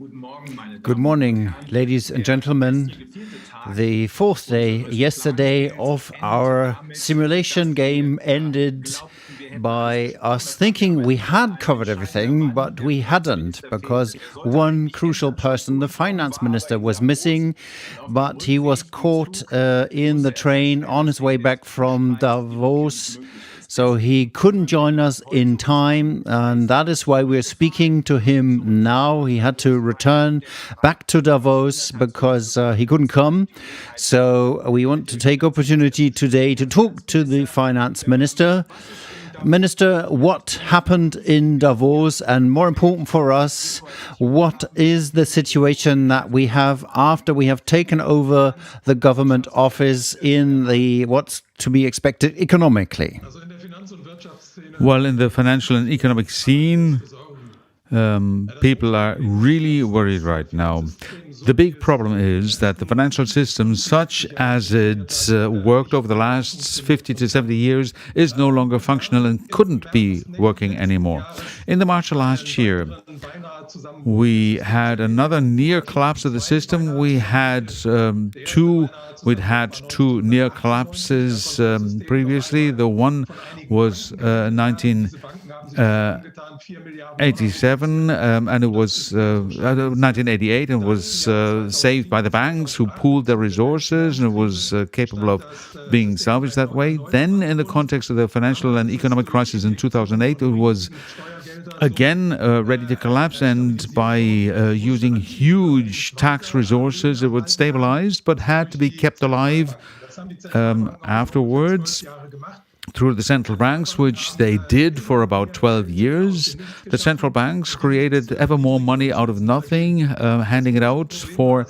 Good morning, ladies and gentlemen. The fourth day yesterday of our simulation game ended by us thinking we had covered everything, but we hadn't, because one crucial person, the finance minister, was missing, but he was caught in the train on his way back from Davos. So he couldn't join us in time, and that is why we're speaking to him now. He had to return back to Davos because he couldn't come. So we want to take opportunity today to talk to the finance minister. Minister, what happened in Davos, and more important for us, what is the situation that we have after we have taken over the government office in the what's to be expected economically? Well, in the financial and economic scene, people are really worried right now. The big problem is that the financial system, such as it worked over the last 50 to 70 years, is no longer functional and couldn't be working anymore. In the March of last year, we had another near collapse of the system. We'd had two near collapses previously. The one was 1987, and it was 1988, and was saved by the banks who pooled their resources, and it was capable of being salvaged that way. Then, in the context of the financial and economic crisis in 2008, it was again ready to collapse, and by using huge tax resources, it was stabilized, but had to be kept alive afterwards through the central banks, which they did for about 12 years. The central banks created ever more money out of nothing, handing it out for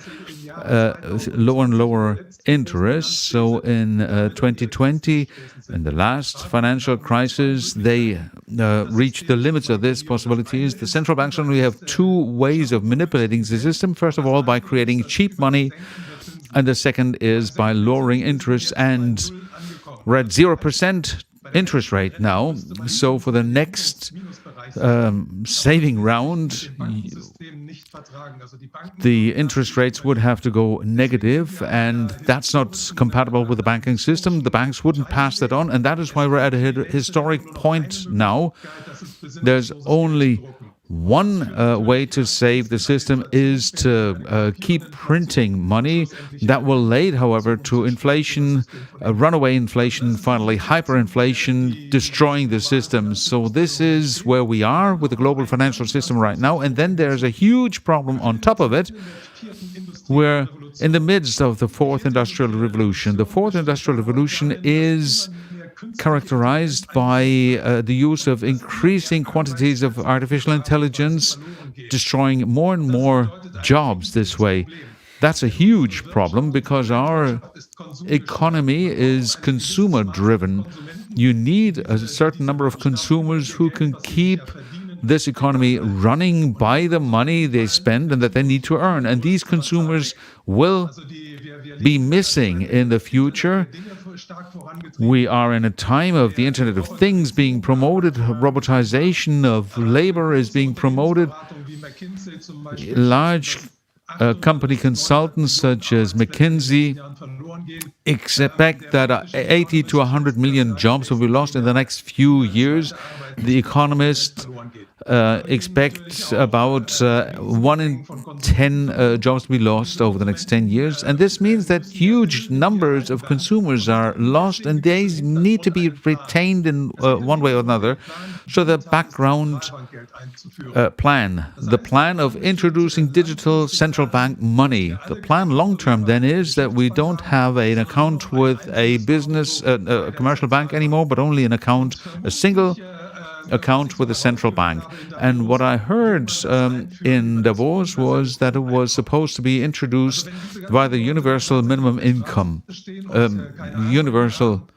lower and lower interest. So in 2020, in the last financial crisis, they reached the limits of these possibilities. The central banks only have two ways of manipulating the system. First of all, by creating cheap money, and the second is by lowering interest, and we're at 0% interest rate now. So for the next saving round, the interest rates would have to go negative, and that's not compatible with the banking system. The banks wouldn't pass that on, and that is why we're at a historic point now. There's only one way to save the system is to keep printing money. That will lead, however, to inflation, runaway inflation, finally hyperinflation, destroying the system. So this is where we are with the global financial system right now. And then there's a huge problem on top of it. We're in the midst of the fourth industrial revolution. The fourth industrial revolution is characterized by the use of increasing quantities of artificial intelligence, destroying more and more jobs this way. That's a huge problem because our economy is consumer-driven. You need a certain number of consumers who can keep this economy running by the money they spend and that they need to earn. And these consumers will be missing in the future. We are in a time of the Internet of Things being promoted, robotization of labor is being promoted. Large company consultants such as McKinsey expect that 80 to 100 million jobs will be lost in the next few years. The economists expect about 1 in 10 jobs to be lost over the next 10 years. And this means that huge numbers of consumers are lost, and they need to be retained in one way or another. So the background plan, the plan of introducing digital central bank money, the plan long-term then is that we don't have an account with a business, a commercial bank anymore, but only an account, a single account with a central bank. And what I heard in Davos was that it was supposed to be introduced by the universal minimum income, universal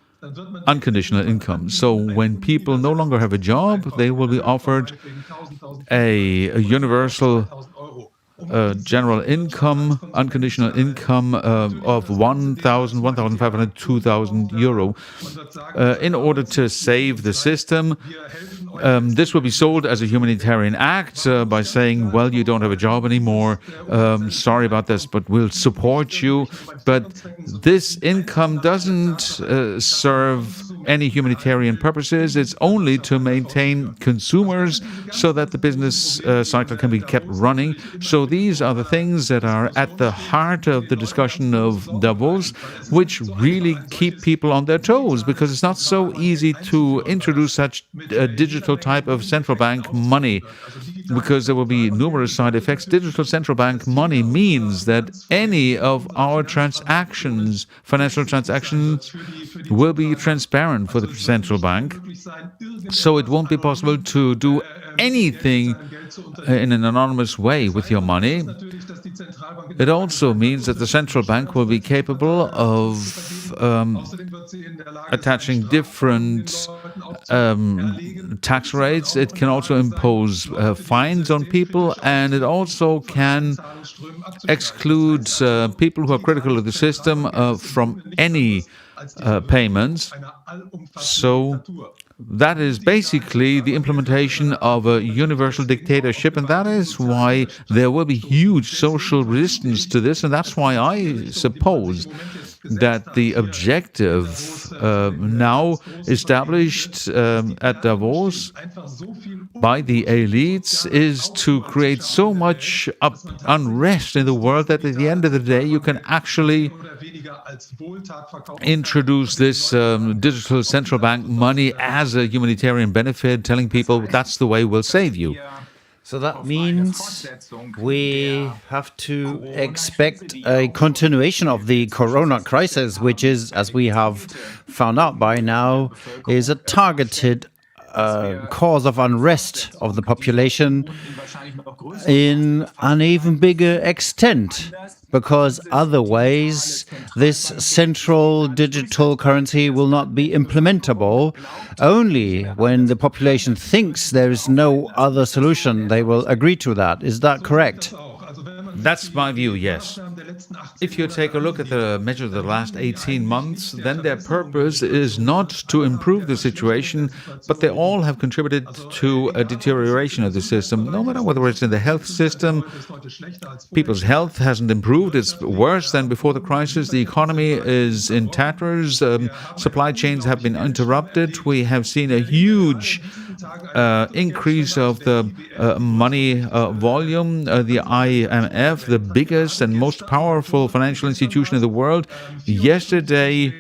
unconditional income. So when people no longer have a job, they will be offered a universal general income, unconditional income of 1,000, 1,500, 2,000 euro in order to save the system. this will be sold as a humanitarian act by saying, well, you don't have a job anymore, sorry about this, but we'll support you. But this income doesn't serve any humanitarian purposes. It's only to maintain consumers so that the business cycle can be kept running. So these are the things that are at the heart of the discussion of Davos, which really keep people on their toes, because it's not so easy to introduce such a digital type of central bank money, because there will be numerous side effects. Digital central bank money means that any of our transactions, financial transactions, will be transparent for the central bank. So it won't be possible to do anything in an anonymous way with your money. It also means that the central bank will be capable of attaching different tax rates. It can also impose fines on people, and it also can exclude people who are critical of the system from any payments. So that is basically the implementation of a universal dictatorship, and that is why there will be huge social resistance to this, and that's why I suppose that the objective now established at Davos by the elites is to create so much unrest in the world that at the end of the day you can actually introduce this digital central bank money as a humanitarian benefit, telling people that's the way we'll save you. So that means we have to expect a continuation of the corona crisis, which is, as we have found out by now, is a targeted cause of unrest of the population in an even bigger extent, because otherwise this central digital currency will not be implementable. Only when the population thinks there is no other solution, they will agree to that. Is that correct? That's my view, yes. If you take a look at the measures of the last 18 months, then their purpose is not to improve the situation, but they all have contributed to a deterioration of the system. No matter whether it's in the health system, people's health hasn't improved. It's worse than before the crisis. The economy is in tatters. Supply chains have been interrupted. We have seen a huge increase of the money volume. The IMF, the biggest and most powerful financial institution in the world, yesterday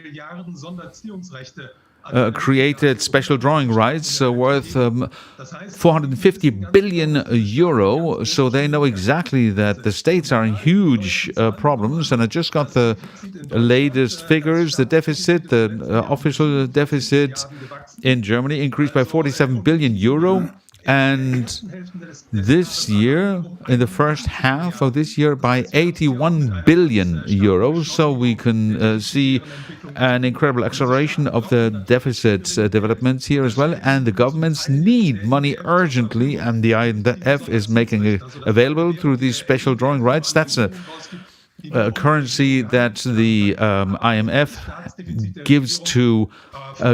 created special drawing rights worth 450 billion euro. So they know exactly that the states are in huge problems. And I just got the latest figures. The deficit, the official deficit in Germany increased by 47 billion euro. And this year, in the first half of this year, by 81 billion euros. So we can see an incredible acceleration of the deficit developments here as well. And the governments need money urgently, and the IMF is making it available through these special drawing rights. That's a currency that the IMF gives to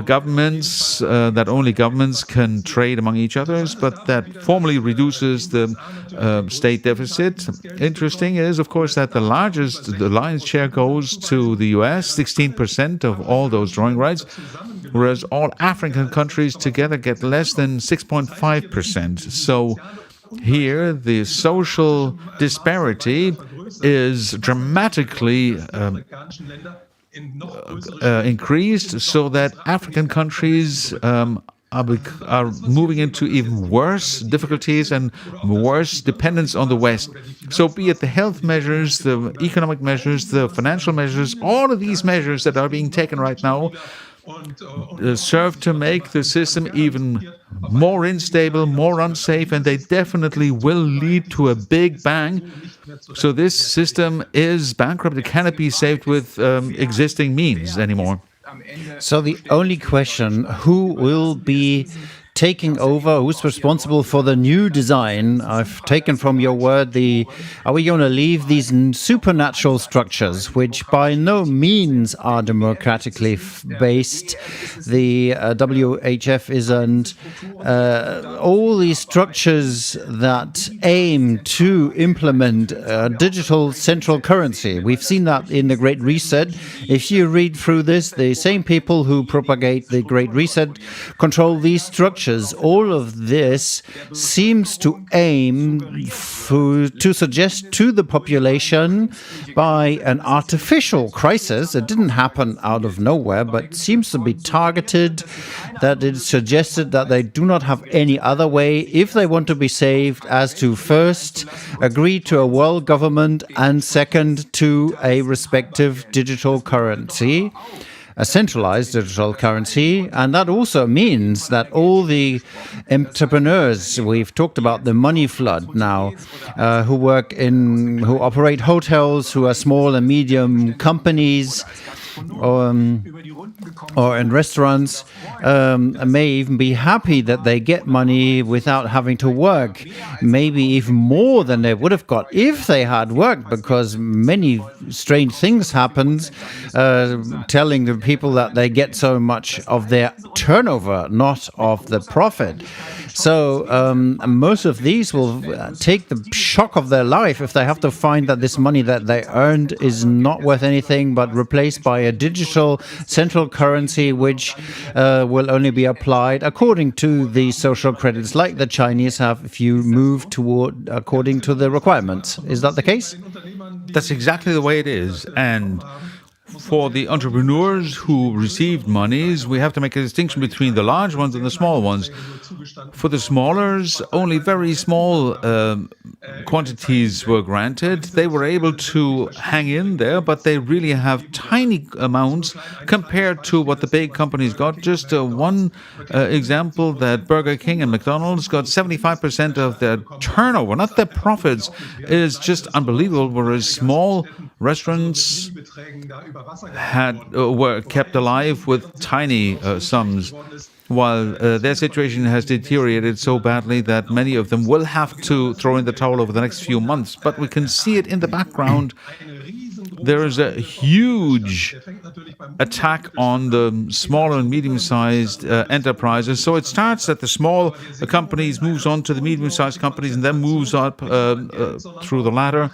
governments, that only governments can trade among each other, but that formally reduces the state deficit. Interesting is, of course, that the lion's share goes to the US, 16% of all those drawing rights, whereas all African countries together get less than 6.5%. So here, the social disparity is dramatically increased, so that African countries are moving into even worse difficulties and worse dependence on the West. So be it the health measures, the economic measures, the financial measures, all of these measures that are being taken right now serve to make the system even more unstable, more unsafe, and they definitely will lead to a big bang. So this system is bankrupt. It cannot be saved with existing means anymore. So the only question, who will be taking over? Who's responsible for the new design? I've taken from your word are we going to leave these supernatural structures, which by no means are democratically based? The WHF isn't. All these structures that aim to implement digital central currency. We've seen that in the Great Reset. If you read through this, the same people who propagate the Great Reset control these structures. All of this seems to aim to suggest to the population by an artificial crisis. It didn't happen out of nowhere, but seems to be targeted, that it suggested that they do not have any other way, if they want to be saved, as to first agree to a world government and second to a respective digital currency, a centralized digital currency. And that also means that all the entrepreneurs, we've talked about the money flood now, who operate hotels, who are small and medium companies, or in restaurants, may even be happy that they get money without having to work, maybe even more than they would have got if they had worked, because many strange things happen, telling the people that they get so much of their turnover, not of the profit. So most of these will take the shock of their life if they have to find that this money that they earned is not worth anything, but replaced by a digital central currency, which will only be applied according to the social credits, like the Chinese have, if you move toward according to the requirements. Is that the case? That's exactly the way it is. And for the entrepreneurs who received monies, we have to make a distinction between the large ones and the small ones. For the smallers, only very small quantities were granted. They were able to hang in there, but they really have tiny amounts compared to what the big companies got. Just one example, that Burger King and McDonald's got 75% of their turnover, not their profits, is just unbelievable, whereas small restaurants were kept alive with tiny sums, while their situation has deteriorated so badly that many of them will have to throw in the towel over the next few months. But we can see it in the background. There is a huge attack on the small and medium-sized enterprises. So it starts at the small companies, moves on to the medium-sized companies, and then moves up through the ladder.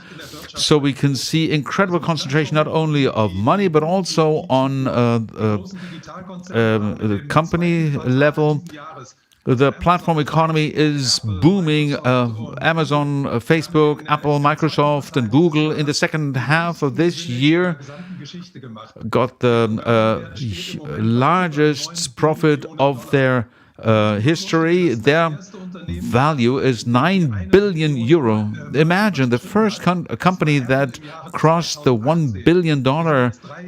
So we can see incredible concentration not only of money, but also on the company level. The platform economy is booming. Amazon, Facebook, Apple, Microsoft, and Google in the second half of this year got the largest profit of their history. Their value is 9 billion euro. Imagine the first company that crossed the $1 billion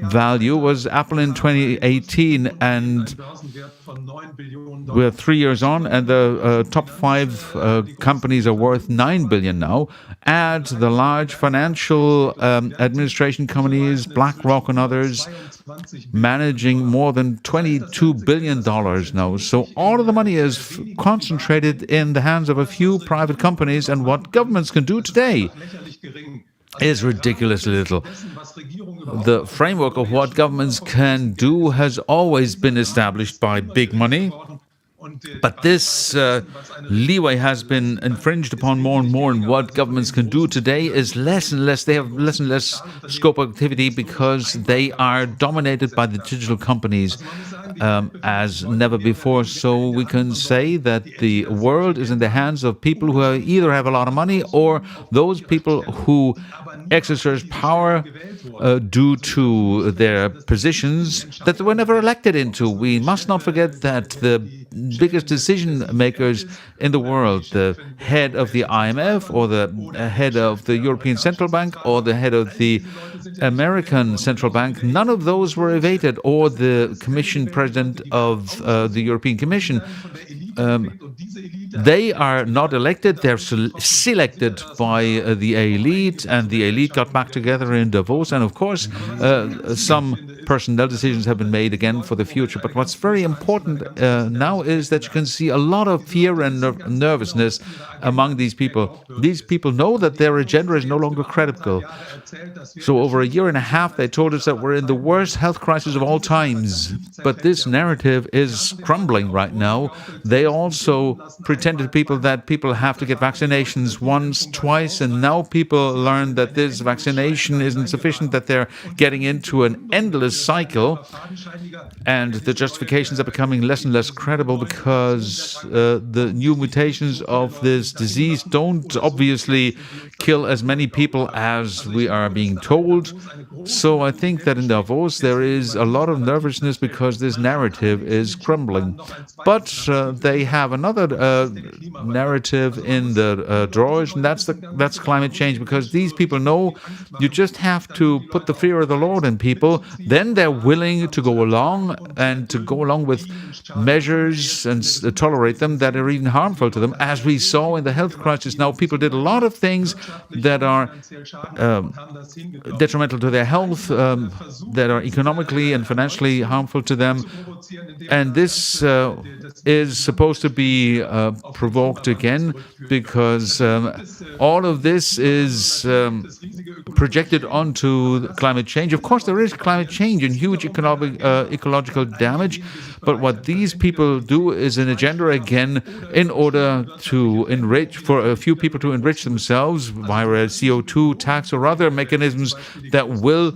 value was Apple in 2018, and we're 3 years on, and the top 5 companies are worth 9 billion now. Add the large financial administration companies, BlackRock and others, managing more than $22 billion now. So all of the money is concentrated in the hands of a few private companies, and what governments can do today is ridiculously little. The framework of what governments can do has always been established by big money, but this leeway has been infringed upon more and more, and what governments can do today is less and less. They have less and less scope of activity because they are dominated by the digital companies as never before. So we can say that the world is in the hands of people who either have a lot of money or those people who exercise power due to their positions that they were never elected into. We must not forget that the biggest decision makers in the world, the head of the IMF or the head of the European Central Bank or the head of the American Central Bank, none of those were evaded, or the Commission President of the European Commission. They are not elected, they're selected by the elite, and the elite got back together in Davos. And of course, some personnel decisions have been made again for the future. But what's very important now is that you can see a lot of fear and nervousness among these people. These people know that their agenda is no longer credible. So over a year and a half, they told us that we're in the worst health crisis of all times. But this narrative is crumbling right now. They also pretended to people that people have to get vaccinations once, twice, and now people learn that this vaccination isn't sufficient, that they're getting into an endless cycle, and the justifications are becoming less and less credible because the new mutations of this disease don't obviously kill as many people as we are being told. So I think that in Davos there is a lot of nervousness because this narrative is crumbling. But they have another narrative in the drawers, and that's climate change, because these people know you just have to put the fear of the Lord in people, then they're willing to go along and to go along with measures and tolerate them that are even harmful to them, as we saw in the health crisis. Now people did a lot of things that are detrimental to their health, that are economically and financially harmful to them, and this is supposed to be provoked again because all of this is projected onto climate change. Of course, there is climate change and huge ecological damage, but what these people do is an agenda again in order to enrich, for a few people to enrich themselves via a CO2 tax or other mechanisms that will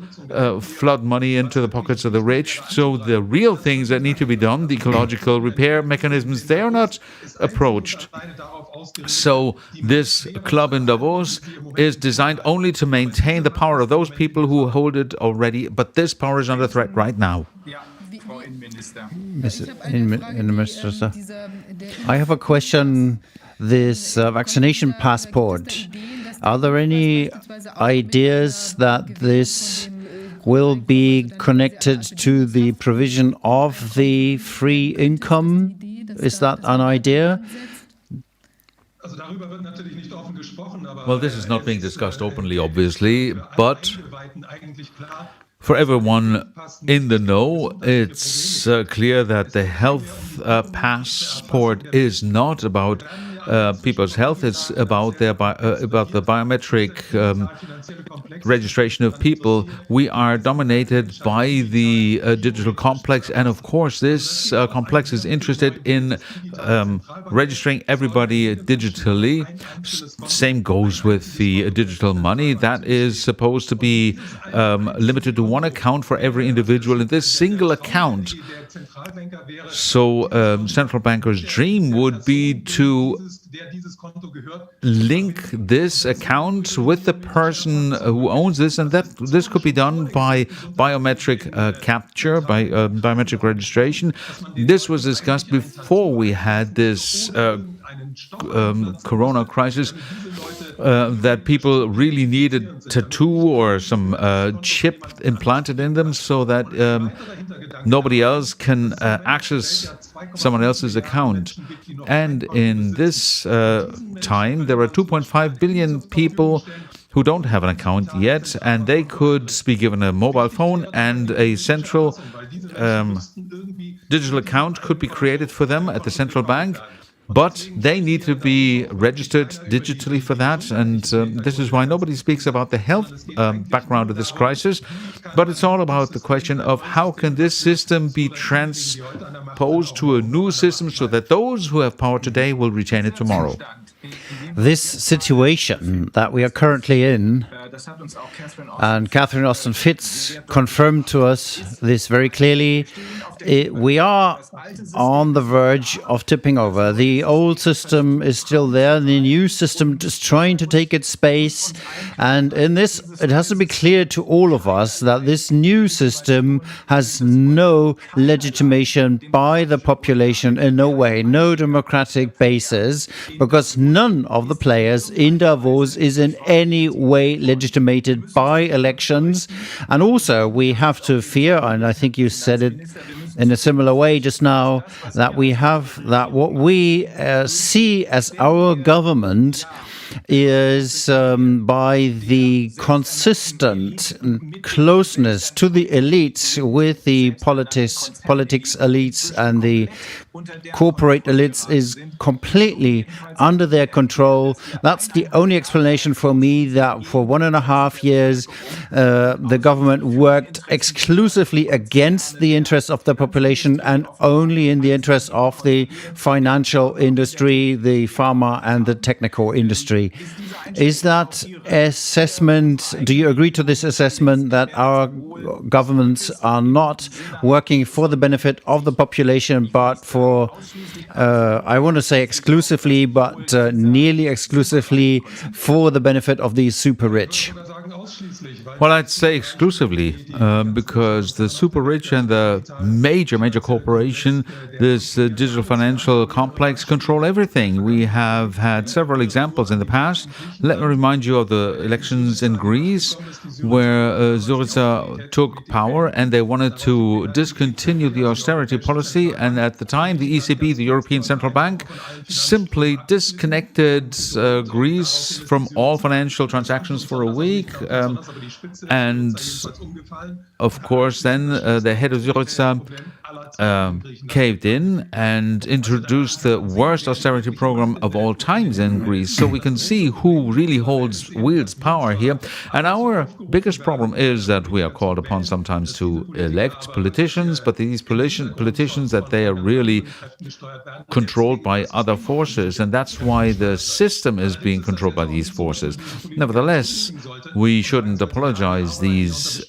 flood money into the pockets of the rich. So the real things that need to be done, the ecological repair mechanisms, they are not approached. So this club in Davos is designed only to maintain the power of those people who hold it already, but this power is under threat right now. Minister, I have a question. This vaccination passport, are there any ideas that this will be connected to the provision of the free income? Is that an idea? Well, this is not being discussed openly, obviously, but for everyone in the know, it's clear that the health passport is not about people's health. It's about the biometric registration of people. We are dominated by the digital complex, and of course this complex is interested in registering everybody digitally. Same goes with the digital money. That is supposed to be limited to one account for every individual in this single account. So central bankers' dream would be to link this account with the person who owns this, and that this could be done by biometric capture, by biometric registration. This was discussed before we had this Corona crisis, that people really needed a tattoo or some chip implanted in them so that nobody else can access someone else's account. And in this time, there are 2.5 billion people who don't have an account yet, and they could be given a mobile phone, and a central digital account could be created for them at the central bank. But they need to be registered digitally for that, and this is why nobody speaks about the health background of this crisis, but it's all about the question of how can this system be transposed to a new system so that those who have power today will retain it tomorrow. This situation that we are currently in, and Catherine Austin-Fitz confirmed to us this very clearly, we are on the verge of tipping over. The old system is still there, the new system is trying to take its space, and in this, it has to be clear to all of us that this new system has no legitimation by the population in no way, no democratic basis, because none of the players in Davos is in any way legitimated by elections. And also we have to fear, and I think you said it in a similar way just now, that we have that what we see as our government is by the consistent closeness to the elites with the politics elites and the corporate elites is completely under their control. That's the only explanation for me that for 1.5 years the government worked exclusively against the interests of the population and only in the interests of the financial industry, the pharma and the technical industry. Is that assessment, do you agree to this assessment that our governments are not working for the benefit of the population but for, I want to say exclusively, but nearly exclusively for the benefit of the super rich? Well, I'd say exclusively, because the super rich and the major corporation, this digital financial complex, control everything. We have had several examples in the past. Let me remind you of the elections in Greece, where 𝗲𝗃𝗍 took power and they wanted to discontinue the austerity policy. And at the time, the ECB, the European Central Bank, simply disconnected Greece from all financial transactions for a week. And of course, then the head of 𝗲𝗃𝗍 caved in and introduced the worst austerity program of all times in Greece. So we can see who really wields power here. And our biggest problem is that we are called upon sometimes to elect politicians, but these politicians that they are really controlled by other forces, and that's why the system is being controlled by these forces. Nevertheless, we shouldn't apologize these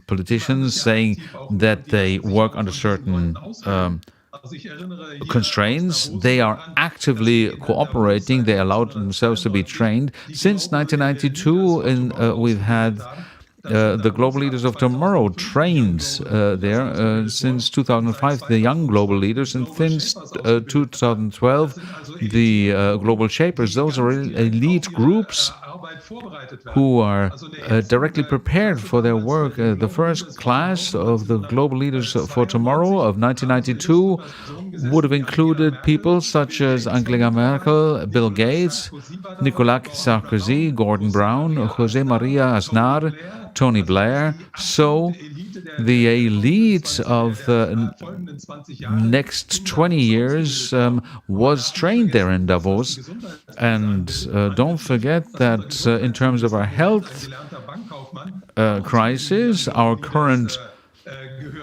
politicians, saying that they work under certain constraints. They are actively cooperating. They allowed themselves to be trained. Since 1992, we've had the global leaders of tomorrow trained there. Since 2005, the young global leaders, and since 2012, the global shapers. Those are elite groups who are directly prepared for their work. The first class of the global leaders for tomorrow of 1992 would have included people such as Angela Merkel, Bill Gates, 𝗕𝗀𝗃𝗍𝗄 Sarkozy, Gordon Brown, José María Aznar, Tony Blair. So the elite of the next 20 years was trained there in Davos. And don't forget that in terms of our health crisis, our current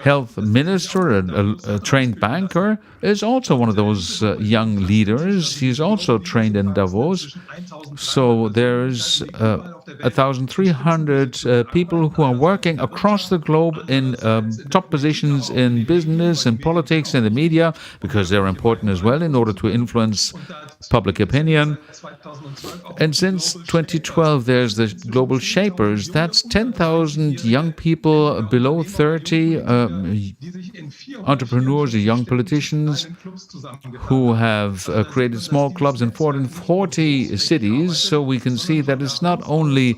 health minister, a trained banker, is also one of those young leaders. He's also trained in Davos. So there's 1,300 people who are working across the globe in top positions in business and politics and the media, because they're important as well in order to influence public opinion. And since 2012, there's the global shapers. That's 10,000 young people below 30, entrepreneurs, young politicians who have created small clubs in 440 cities. So we can see that it's not only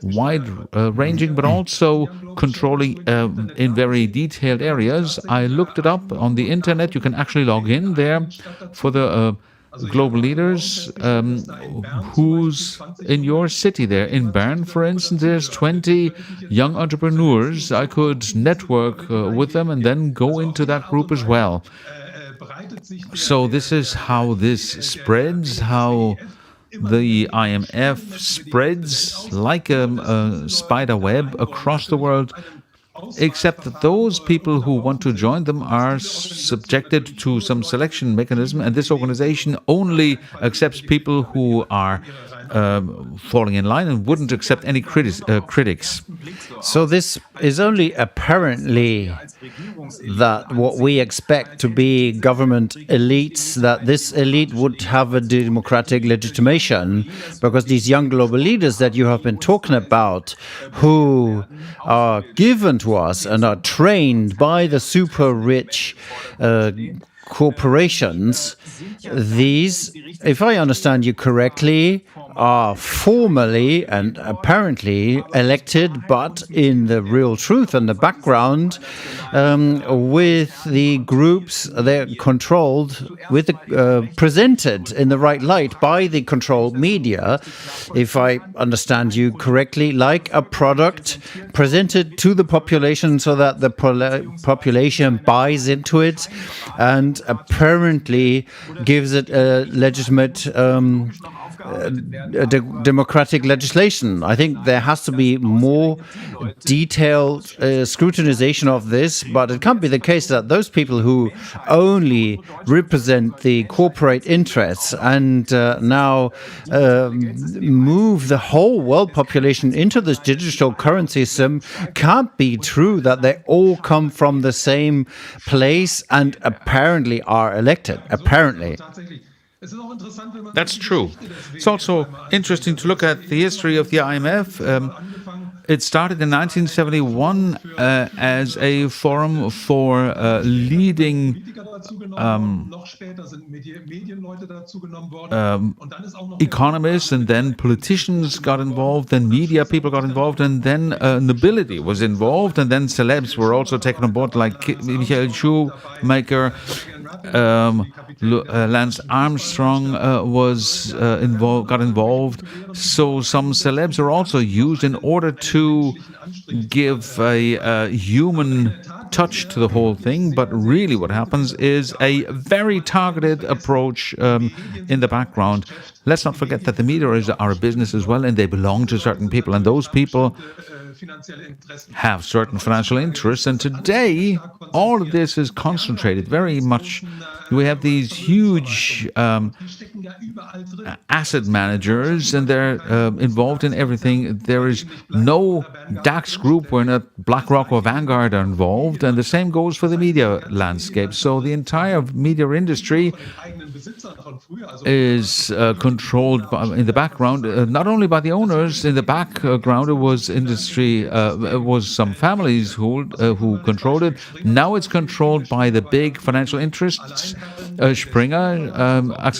wide-ranging, but also controlling in very detailed areas. I looked it up on the internet. You can actually log in there for the global leaders who's in your city there. In Bern, for instance, there's 20 young entrepreneurs. I could network with them and then go into that group as well. So this is how this spreads, how the IMF spreads like a spider web across the world, except that those people who want to join them are subjected to some selection mechanism, and this organization only accepts people who are falling in line and wouldn't accept any critics. So this is only apparently that what we expect to be government elites, that this elite would have a democratic legitimation, because these young global leaders that you have been talking about, who are given to us and are trained by the super rich corporations, these, if I understand you correctly, are formally and apparently elected, but in the real truth and the background, with the groups they're controlled, with presented in the right light by the controlled media, if I understand you correctly, like a product presented to the population so that the population buys into it and apparently gives it a legitimate democratic legislation. I think there has to be more detailed scrutinization of this, but it can't be the case that those people who only represent the corporate interests and now move the whole world population into this digital currency system, can't be true that they all come from the same place and apparently are elected. Apparently. That's true. It's also interesting to look at the history of the IMF. It started in 1971 as a forum for leading economists, and then politicians got involved, then media people got involved, and then nobility was involved, and then celebs were also taken on board, like Michael Schumacher. Lance Armstrong got involved. So some celebs are also used in order to give a human touch to the whole thing. But really what happens is a very targeted approach in the background. Let's not forget that the media are a business as well, and they belong to certain people, and those people have certain financial interests. And today, all of this is concentrated very much. We have these huge asset managers, and they're involved in everything. There is no DAX group where not BlackRock or Vanguard are involved, and the same goes for the media landscape. So the entire media industry is controlled in the background, not only by the owners. In the background, it was industry, it was some families who controlled it. Now it's controlled by the big financial interests. Axel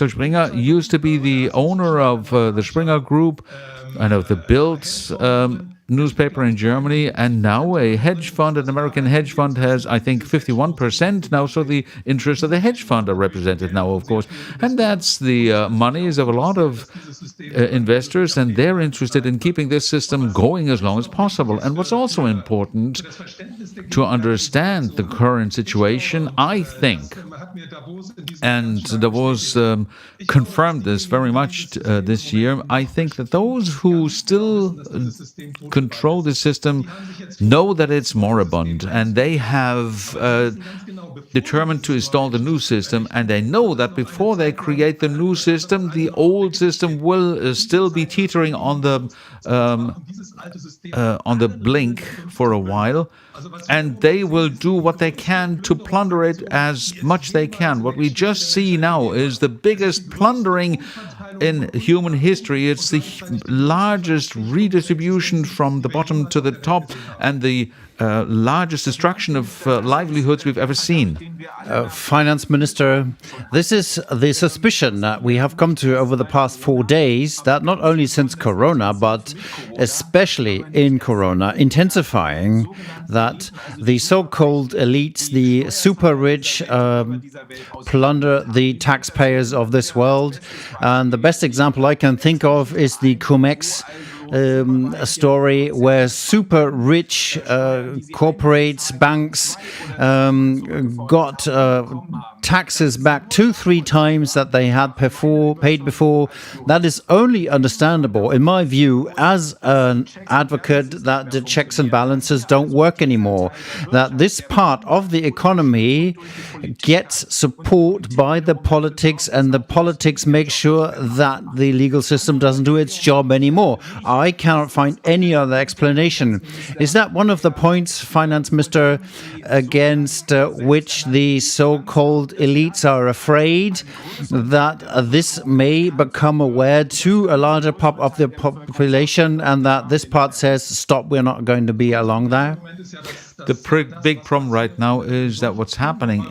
Springer used to be the owner of the Springer Group and of the Bild newspaper in Germany, and now a hedge fund, an American hedge fund, has, I think, 51% now, so the interests of the hedge fund are represented now, of course. And that's the monies of a lot of investors, and they're interested in keeping this system going as long as possible. And what's also important to understand the current situation, I think, and Ďavos confirmed this very much this year, I think that those who still control the system know that it's moribund, and they have determined to install the new system, and they know that before they create the new system, the old system will still be teetering on the blink for a while, and they will do what they can to plunder it as much they can. What we just see now is the biggest plundering in human history. It's the largest redistribution from the bottom to the top, and the largest destruction of livelihoods we've ever seen. Finance Minister, this is the suspicion that we have come to over the past 4 days, that not only since Corona, but especially in Corona, intensifying, that the so-called elites, the super rich, plunder the taxpayers of this world. And the best example I can think of is the Cum-Ex a story where super rich corporates, banks got taxes back 2-3 times that they had paid before. That is only understandable, in my view, as an advocate, that the checks and balances don't work anymore, that this part of the economy gets support by the politics, and the politics make sure that the legal system doesn't do its job anymore. I cannot find any other explanation. Is that one of the points, Finance Minister, against which the so-called elites are afraid that this may become aware to a larger part of the population, and that this part says, stop, we're not going to be along there? The big problem right now is that what's happening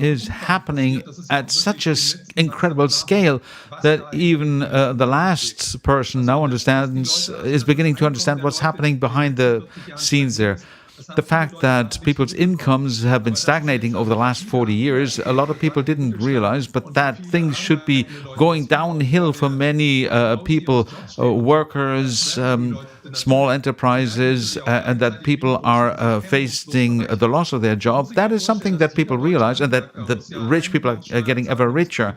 at such an incredible scale that even the last person now is beginning to understand what's happening behind the scenes there. The fact that people's incomes have been stagnating over the last 40 years, a lot of people didn't realize, but that things should be going downhill for many people, workers, small enterprises, and that people are facing the loss of their job. That is something that people realize, and that the rich people are getting ever richer.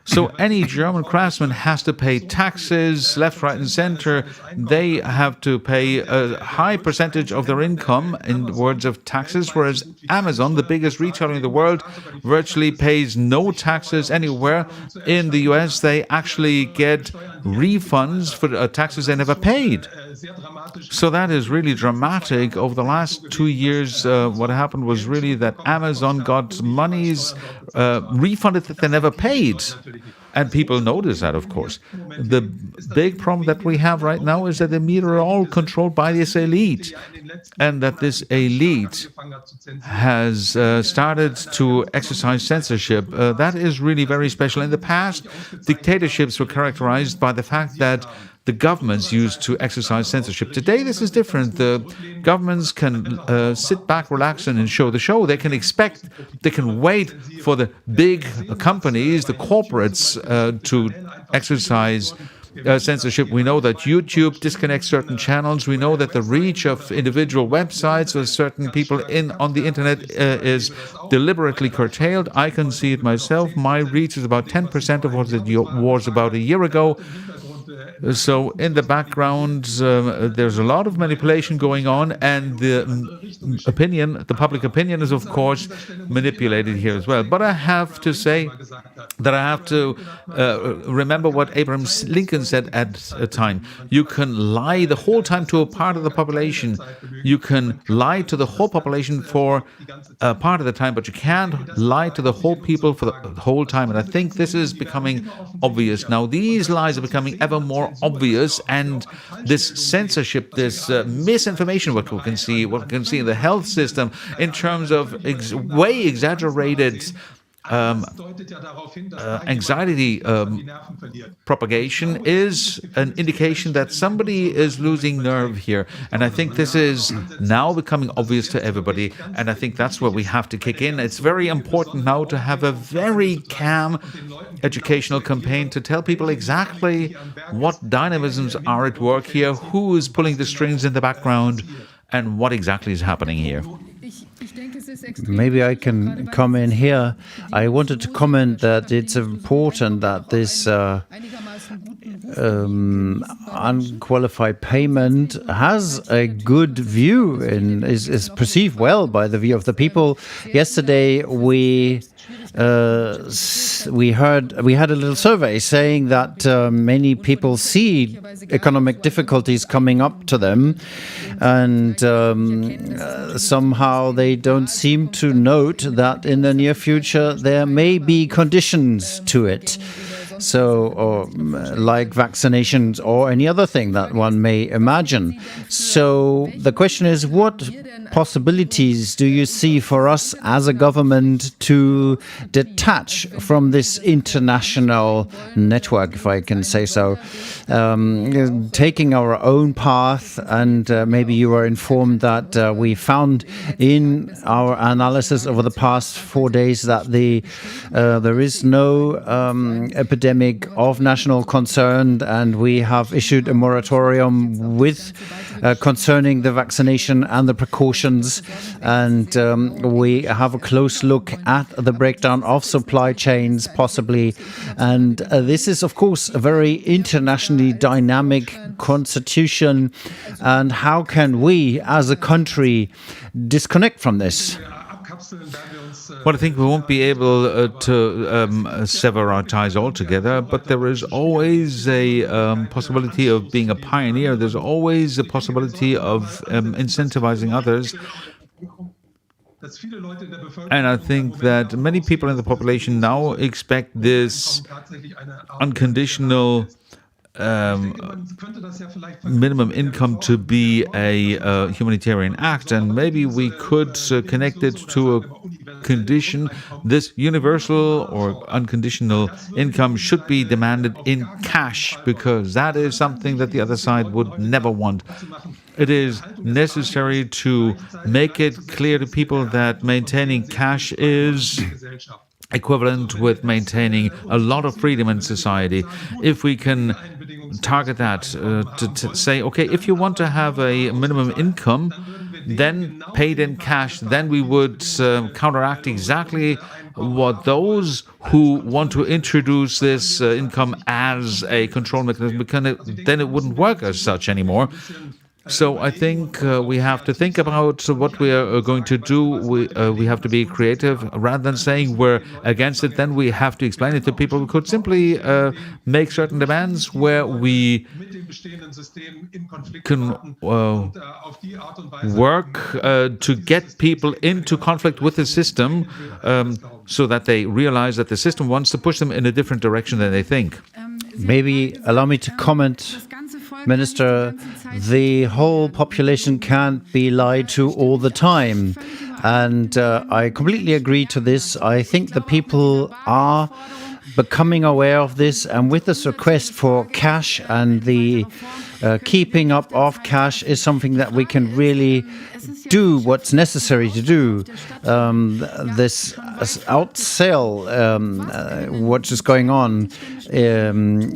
So any German craftsman has to pay taxes left, right, and center. They have to pay a high percentage of their income in words of taxes, whereas Amazon, the biggest retailer in the world, virtually pays no taxes anywhere. In the US, they actually get refunds for taxes they never paid. So that is really dramatic. Over the last 2 years, what happened was really that Amazon got monies refunded that they never paid. And people notice that, of course. The big problem that we have right now is that the media are all controlled by this elite, and that this elite has started to exercise censorship. That is really very special. In the past, dictatorships were characterized by the fact that the governments used to exercise censorship. Today, this is different. The governments can sit back, relax, and show the show. They can wait for the big companies, the corporates, to exercise censorship. We know that YouTube disconnects certain channels. We know that the reach of individual websites or certain people on the internet is deliberately curtailed. I can see it myself. My reach is about 10% of what it was about a year ago. So in the background, there's a lot of manipulation going on, and the public opinion is, of course, manipulated here as well. But I have to say that I have to remember what Abraham Lincoln said at a time. You can lie the whole time to a part of the population. You can lie to the whole population for a part of the time, but you can't lie to the whole people for the whole time. And I think this is becoming obvious now. These lies are becoming ever more obvious, and this censorship, this misinformation, what we can see in the health system in terms of way exaggerated anxiety propagation is an indication that somebody is losing nerve here. And I think this is now becoming obvious to everybody. And I think that's where we have to kick in. It's very important now to have a very calm educational campaign to tell people exactly what dynamisms are at work here, who is pulling the strings in the background, and what exactly is happening here. Maybe I can come in here. I wanted to comment that it's important that this unqualified payment has a good view and is perceived well by the view of the people. Yesterday we had a little survey saying that many people see economic difficulties coming up to them, and somehow they don't seem to note that in the near future there may be conditions to it. So, or like vaccinations or any other thing that one may imagine. So the question is, what possibilities do you see for us as a government to detach from this international network, if I can say so, taking our own path? And maybe you were informed that we found in our analysis over the past 4 days that there is no epidemic of national concern, and we have issued a moratorium with concerning the vaccination and the precautions, and we have a close look at the breakdown of supply chains possibly, and this is of course a very internationally dynamic constitution. And how can we as a country disconnect from this? Well, I think we won't be able to sever our ties altogether, but there is always a possibility of being a pioneer. There's always a possibility of incentivizing others. And I think that many people in the population now expect this unconditional minimum income to be a humanitarian act, and maybe we could connect it to a condition. This universal or unconditional income should be demanded in cash, because that is something that the other side would never want. It is necessary to make it clear to people that maintaining cash is equivalent with maintaining a lot of freedom in society. If we can target that to say, okay, if you want to have a minimum income, then paid in cash, then we would counteract exactly what those who want to introduce this income as a control mechanism, because then it wouldn't work as such anymore. So I think we have to think about what we are going to do. We have to be creative. Rather than saying we're against it, then we have to explain it to people. We could simply make certain demands where we can work to get people into conflict with the system, so that they realize that the system wants to push them in a different direction than they think. Maybe allow me to comment, Minister. The whole population can't be lied to all the time. And I completely agree to this. I think the people are becoming aware of this. And with this request for cash and the keeping up of cash is something that we can really do what's necessary to do. This outsell, what is going on,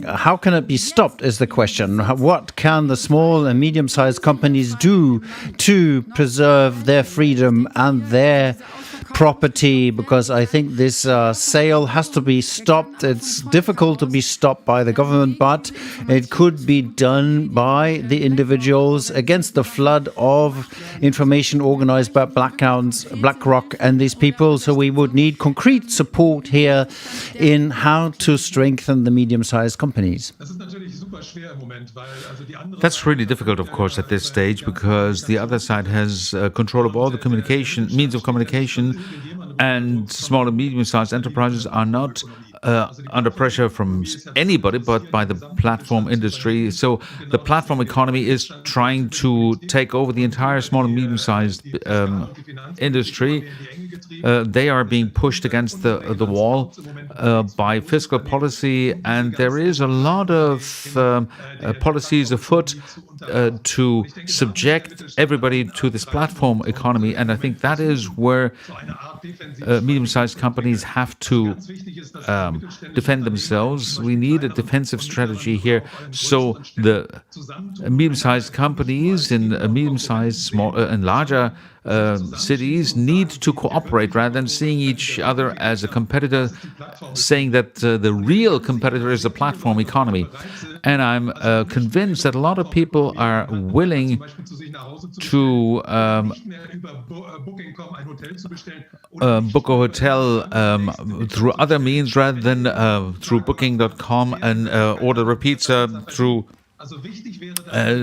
how can it be stopped is the question. What can the small and medium-sized companies do to preserve their freedom and their property? Because I think this sale has to be stopped. It's difficult to be stopped by the government, but it could be done by the individuals against the flood of information organized by BlackRock and these people. So we would need concrete support here in how to strengthen the medium-sized companies. That's really difficult, of course, at this stage, because the other side has control of all the means of communication, and small and medium-sized enterprises are not under pressure from anybody but by the platform industry. So the platform economy is trying to take over the entire small and medium-sized industry. They are being pushed against the wall by fiscal policy, and there is a lot of policies afoot to subject everybody to this platform economy. And I think that is where medium-sized companies have to defend themselves. We need a defensive strategy here. So the medium-sized companies in medium-sized, small, and larger cities need to cooperate rather than seeing each other as a competitor, saying that the real competitor is the platform economy. And I'm convinced that a lot of people are willing to book a hotel through other means rather than through Booking.com and order a pizza through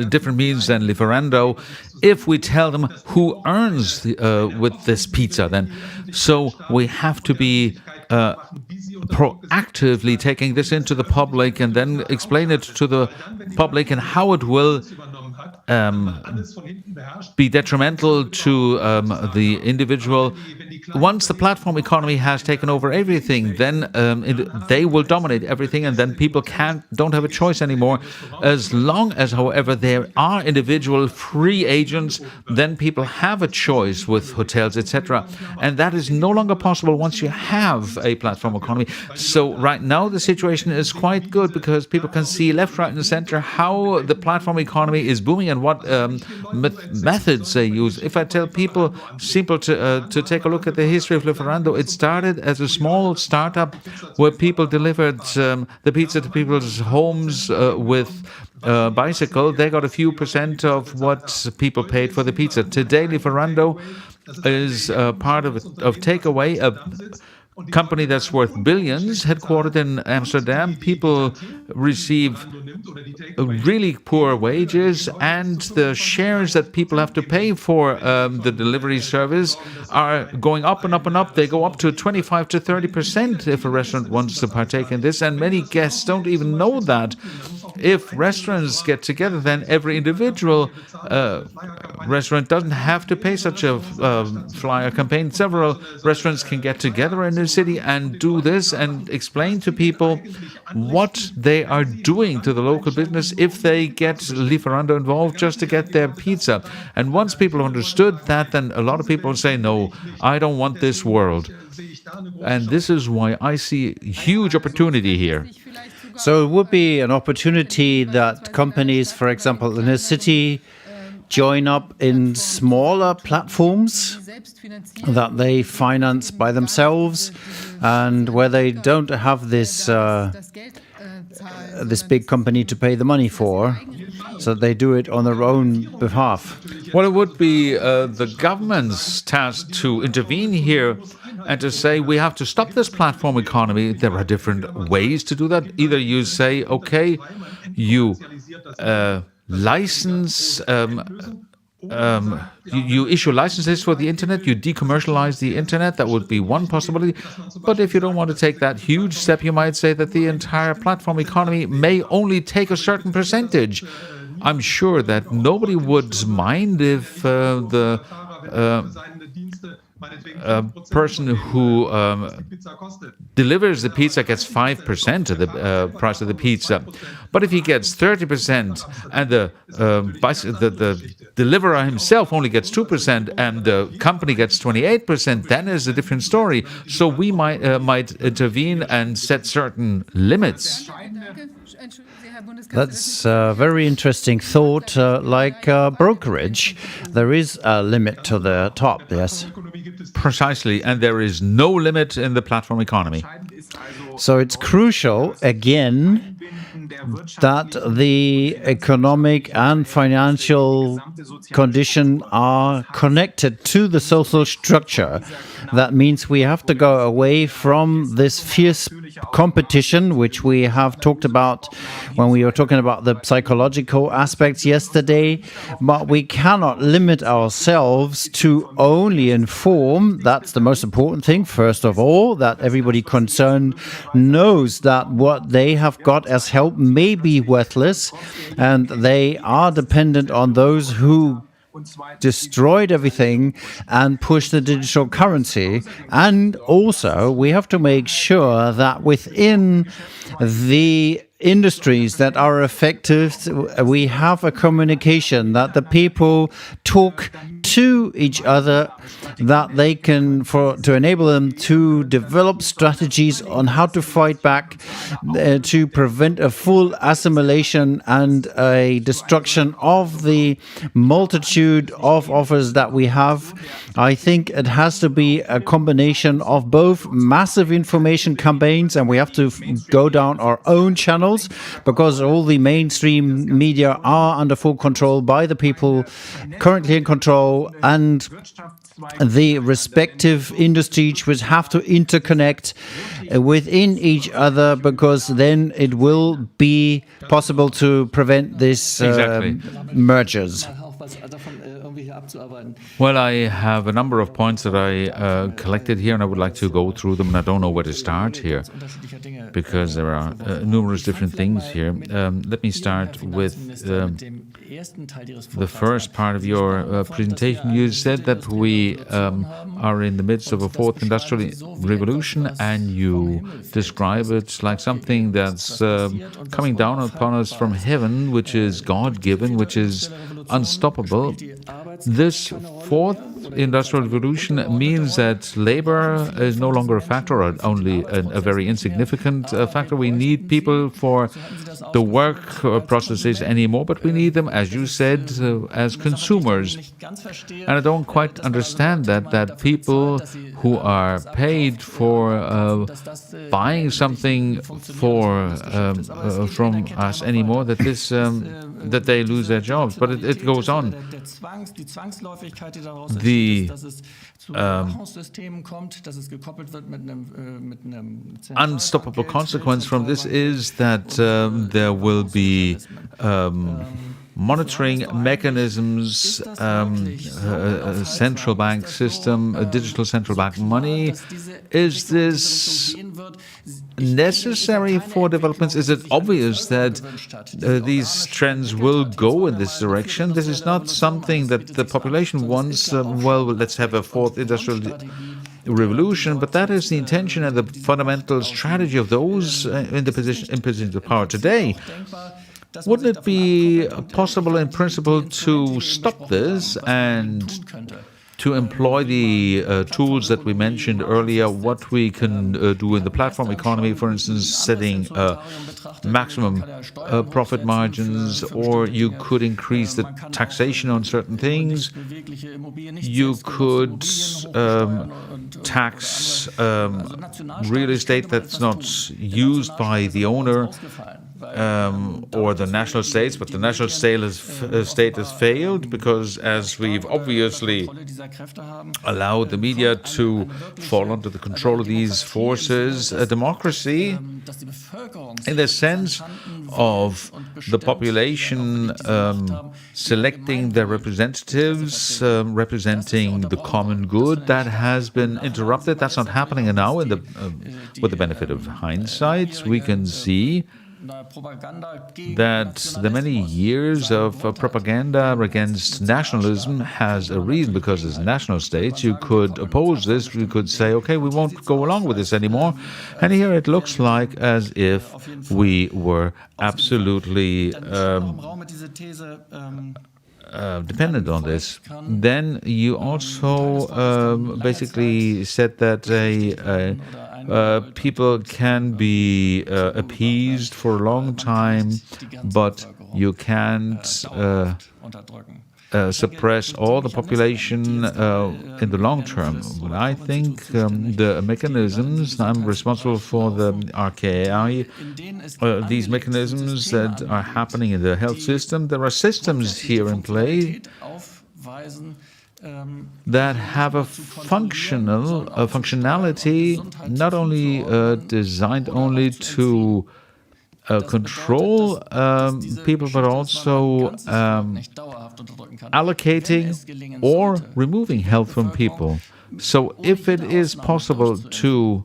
different means than Lieferando, if we tell them who earns with this pizza then. So we have to be proactively taking this into the public and then explain it to the public and how it will be detrimental to the individual. Once the platform economy has taken over everything, then they will dominate everything, and then people don't have a choice anymore. As long as, however, there are individual free agents, then people have a choice with hotels, etc. And that is no longer possible once you have a platform economy. So right now the situation is quite good because people can see left, right, and center how the platform economy is booming and what methods they use. If I tell people simple to take a look at the history of Lieferando, it started as a small startup where people delivered the pizza to people's homes with bicycle. They got a few % of what people paid for the pizza. Today, Lieferando is part of 𝗕𝘀𝗁𝗃𝗧, a company that's worth billions, headquartered in Amsterdam. People receive really poor wages, and the shares that people have to pay for the delivery service are going up and up and up. They go up to 25 to 30% if a restaurant wants to partake in this, and many guests don't even know that. If restaurants get together, then every individual restaurant doesn't have to pay such a flyer campaign. Several restaurants can get together in a city and do this and explain to people what they are doing to the local business if they get 𝗲𝗺𝗺𝗃𝗃 involved just to get their pizza. And once people understood that, then a lot of people say, no, I don't want this world. And this is why I see huge opportunity here. So it would be an opportunity that companies, for example, in a city, join up in smaller platforms that they finance by themselves, and where they don't have this this big company to pay the money for, so they do it on their own behalf. Well, it would be the government's task to intervene here and to say we have to stop this platform economy. There are different ways to do that. Either you say, okay, you license, you issue licenses for the internet, you decommercialize the internet. That would be one possibility. But if you don't want to take that huge step, you might say that the entire platform economy may only take a certain percentage. I'm sure that nobody would mind if the person who delivers the pizza gets 5% of the price of the pizza. But if he gets 30% and the deliverer himself only gets 2% and the company gets 28%, then is a different story. So we might intervene and set certain limits. That's a very interesting thought. Like brokerage, there is a limit to the top, yes. Precisely, and there is no limit in the platform economy. So it's crucial, again, that the economic and financial condition are connected to the social structure. That means we have to go away from this fierce competition, which we have talked about when we were talking about the psychological aspects yesterday, but we cannot limit ourselves to only inform. That's the most important thing, first of all, that everybody concerned knows that what they have got as help may be worthless, and they are dependent on those who destroyed everything and pushed the digital currency. And also, we have to make sure that within the industries that are effective, we have a communication, that the people talk to each other, that they can, to enable them to develop strategies on how to fight back, to prevent a full assimilation and a destruction of the multitude of offers that we have. I think it has to be a combination of both massive information campaigns, and we have to go down our own channels, because all the mainstream media are under full control by the people currently in control, and the respective industries which have to interconnect within each other, because then it will be possible to prevent this mergers. Well, I have a number of points that I collected here, and I would like to go through them, and I don't know where to start here, because there are numerous different things here. Let me start with the first part of your presentation. You said that we are in the midst of a fourth industrial revolution, and you describe it like something that's coming down upon us from heaven, which is God-given, which is unstoppable. This fourth industrial revolution means that labor is no longer a factor, or only a very insignificant factor. We need people for the work processes anymore, but we need them, as you said, as consumers. And I don't quite understand that people who are paid for buying something from us anymore, that they lose their jobs. But it goes on. the unstoppable consequence from this is that there will be monitoring mechanisms, central bank system, a digital central bank money. Is this necessary for developments? Is it obvious that these trends will go in this direction? This is not something that the population wants. Well, let's have a fourth industrial revolution, but that is the intention and the fundamental strategy of those in position of power today. Wouldn't it be possible in principle to stop this and to employ the tools that we mentioned earlier, what we can do in the platform economy, for instance, setting maximum profit margins, or you could increase the taxation on certain things. You could tax real estate that's not used by the owner or the national states, but the national state has failed because, as we've obviously allowed the media to fall under the control of these forces, a democracy, in the sense of the population selecting their representatives, representing the common good, that has been interrupted. That's not happening now. With the benefit of hindsight, we can see that the many years of propaganda against nationalism has a reason, because as national states you could oppose this, you could say, okay, we won't go along with this anymore, and here it looks like as if we were absolutely dependent on this. Then you also basically said that people can be appeased for a long time, but you can't suppress all the population in the long term. But I think the mechanisms, I'm responsible for the 𝗓𝗃𝗃𝗃, these mechanisms that are happening in the health system, there are systems here in play that have a functionality not only designed only to control people, but also allocating or removing health from people. So if it is possible to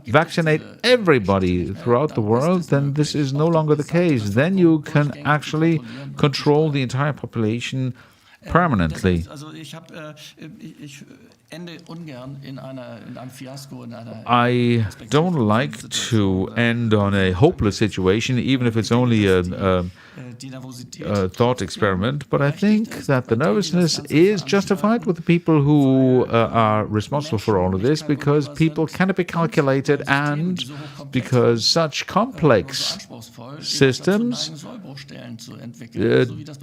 vaccinate everybody throughout the world, then this is no longer the case. Then you can actually control the entire population permanently. I don't like to end on a hopeless situation, even if it's only a thought experiment, but I think that the nervousness is justified with the people who are responsible for all of this, because people cannot be calculated, and because such complex systems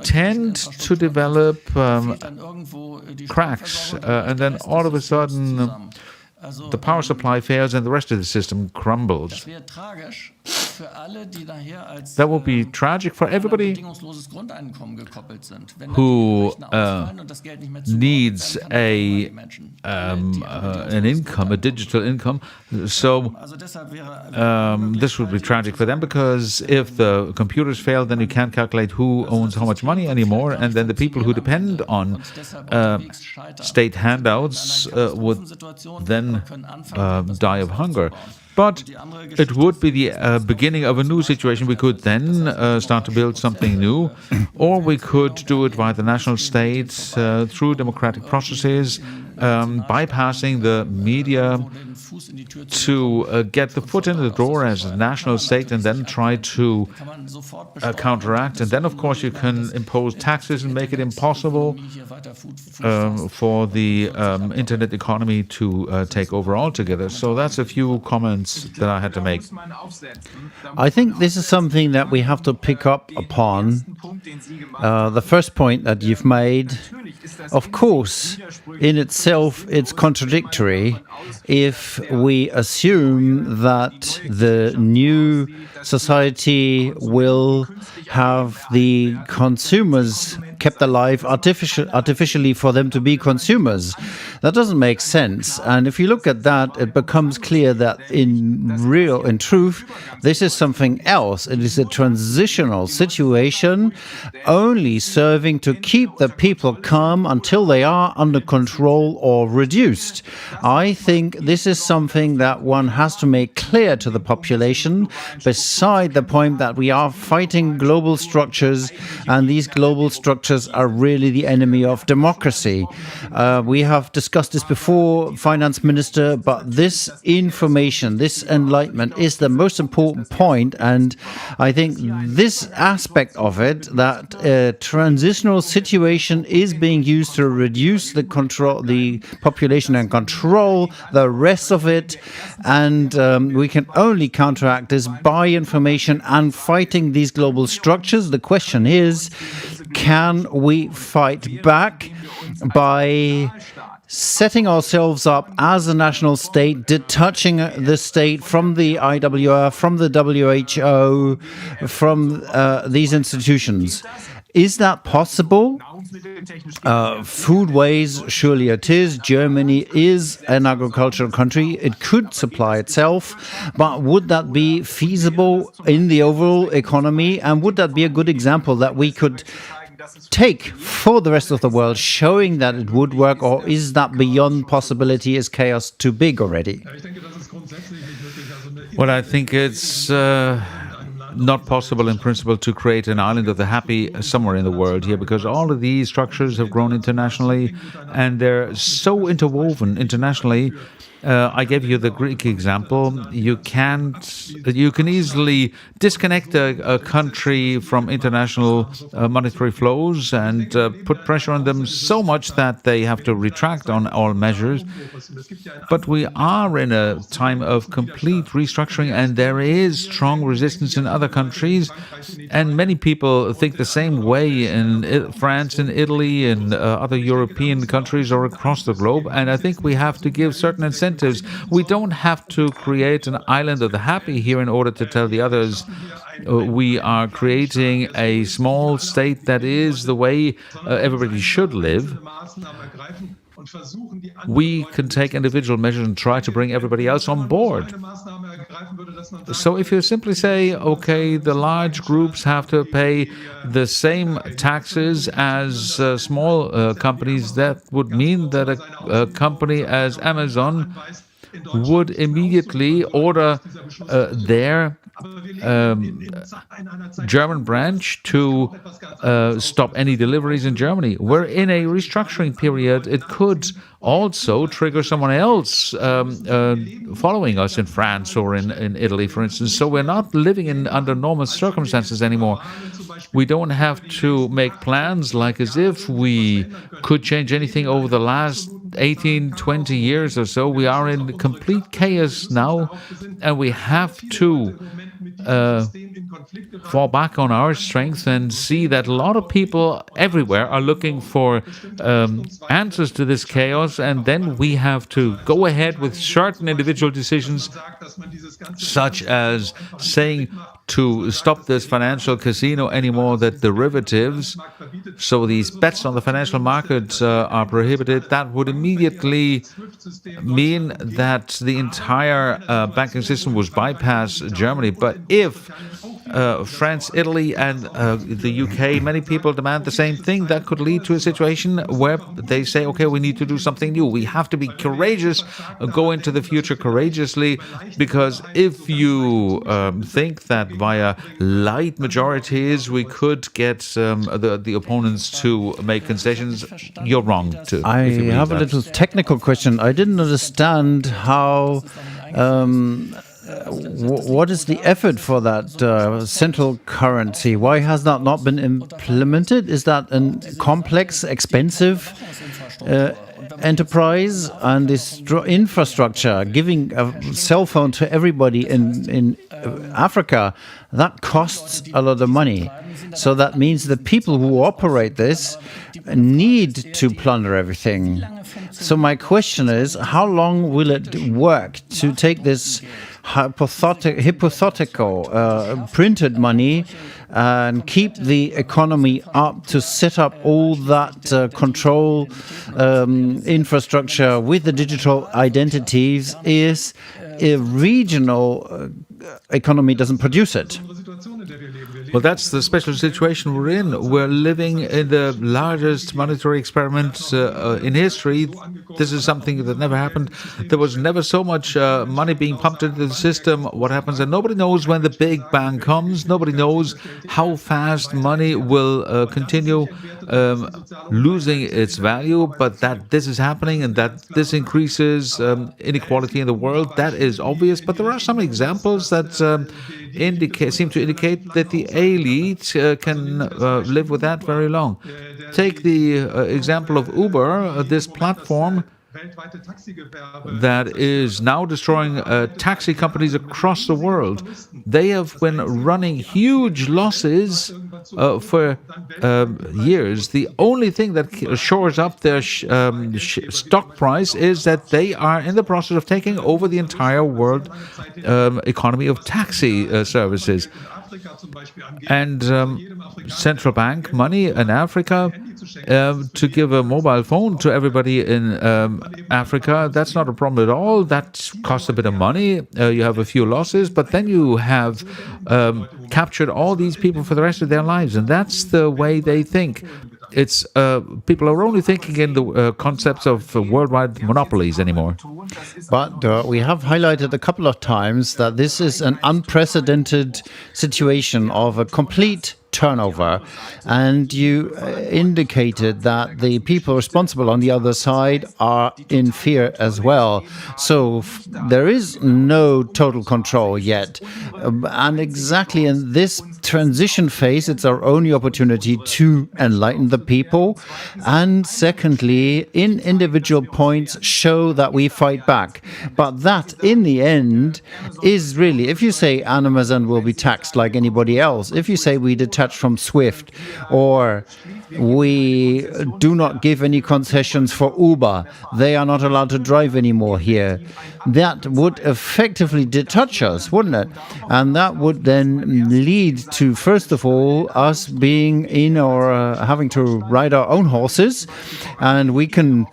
tend to develop cracks, and then all of a sudden the power supply fails and the rest of the system crumbles. That will be tragic for everybody who needs an income, a digital income. So this would be tragic for them, because if the computers fail, then you can't calculate who owns how much money anymore, and then the people who depend on state handouts would then die of hunger. But it would be the beginning of a new situation. We could then start to build something new, or we could do it by the national state through democratic processes, bypassing the media to get the foot in the door as a national state, and then try to counteract. And then, of course, you can impose taxes and make it impossible for the internet economy to take over altogether. So that's a few comments that I had to make. I think this is something that we have to pick up upon. The first point that you've made Of course, in itself, it's contradictory if we assume that the new society will have the consumers kept alive artificially for them to be consumers. That doesn't make sense. And if you look at that, it becomes clear that in truth, this is something else. It is a transitional situation only serving to keep the people calm until they are under control or reduced. I think this is something that one has to make clear to the population, beside the point that we are fighting global structures, and these global structures are really the enemy of democracy. We have discussed this before, Finance Minister, but this information, this enlightenment is the most important point, and I think this aspect of it, that a transitional situation is being used to reduce the population and control the rest of it, and we can only counteract this by information and fighting these global structures. The question is, can we fight back by setting ourselves up as a national state, detaching the state from the IWF, from the WHO, from these institutions? Is that possible? Food ways, surely it is. Germany is an agricultural country. It could supply itself. But would that be feasible in the overall economy? And would that be a good example that we could take for the rest of the world, showing that it would work? Or is that beyond possibility? Is chaos too big already? Well, I think it's not possible in principle to create an island of the happy somewhere in the world here, because all of these structures have grown internationally and they're so interwoven internationally. I gave you the Greek example. You can easily disconnect a country from international monetary flows and put pressure on them so much that they have to retract on all measures. But we are in a time of complete restructuring, and there is strong resistance in other countries, and many people think the same way in France, in Italy, in other European countries or across the globe. And I think we have to give certain incentives. We don't have to create an island of the happy here in order to tell the others we are creating a small state that is the way everybody should live. We can take individual measures and try to bring everybody else on board. So if you simply say, okay, the large groups have to pay the same taxes as small companies, that would mean that a company as Amazon would immediately order their German branch to stop any deliveries in Germany. We're in a restructuring period. It could also trigger someone else following us in France or in Italy, for instance. So we're not living under normal circumstances anymore. We don't have to make plans like as if we could change anything over the last 18, 20 years or so. We are in complete chaos now, and we have to fall back on our strength and see that a lot of people everywhere are looking for answers to this chaos, and then we have to go ahead with certain individual decisions, such as saying to stop this financial casino anymore, that derivatives, so these bets on the financial markets are prohibited. That would immediately mean that the entire banking system was bypass Germany. But if France, Italy, and the UK, many people demand the same thing, that could lead to a situation where they say, okay, we need to do something new. We have to be courageous, go into the future courageously, because if you think that via light majorities we could get the opponents to make concessions, you're wrong too. I have a little technical question. I didn't understand how what is the effort for that central currency? Why has that not been implemented? Is that a complex, expensive enterprise? And this infrastructure, giving a cell phone to everybody in Africa, that costs a lot of money. So that means the people who operate this need to plunder everything. So my question is, how long will it work to take this hypothetical printed money and keep the economy up, to set up all that control infrastructure with the digital identities, is a regional economy doesn't produce it? Well, that's the special situation we're in. We're living in the largest monetary experiment in history. This is something that never happened. There was never so much money being pumped into the system. What happens? And nobody knows when the big bang comes. Nobody knows how fast money will continue losing its value. But that this is happening and that this increases inequality in the world, that is obvious. But there are some examples that seem to indicate that the elite can live with that very long. Take the example of Uber, this platform that is now destroying taxi companies across the world. They have been running huge losses for years. The only thing that shores up their stock price is that they are in the process of taking over the entire world economy of taxi services. And central bank money in Africa, to give a mobile phone to everybody in Africa, that's not a problem at all. That costs a bit of money. You have a few losses, but then you have captured all these people for the rest of their lives. And that's the way they think. It's people are only thinking in the concepts of worldwide monopolies anymore. But we have highlighted a couple of times that this is an unprecedented situation of a complete turnover, and you indicated that the people responsible on the other side are in fear as well. So there is no total control yet, and exactly in this transition phase, it's our only opportunity to enlighten the people, and secondly, in individual points, show that we fight back. But that, in the end, is really, if you say Amazon will be taxed like anybody else, if you say we detach from SWIFT, or we do not give any concessions for Uber, they are not allowed to drive anymore here, that would effectively detach us, wouldn't it? And that would then lead to, first of all, us being in or having to ride our own horses, and we can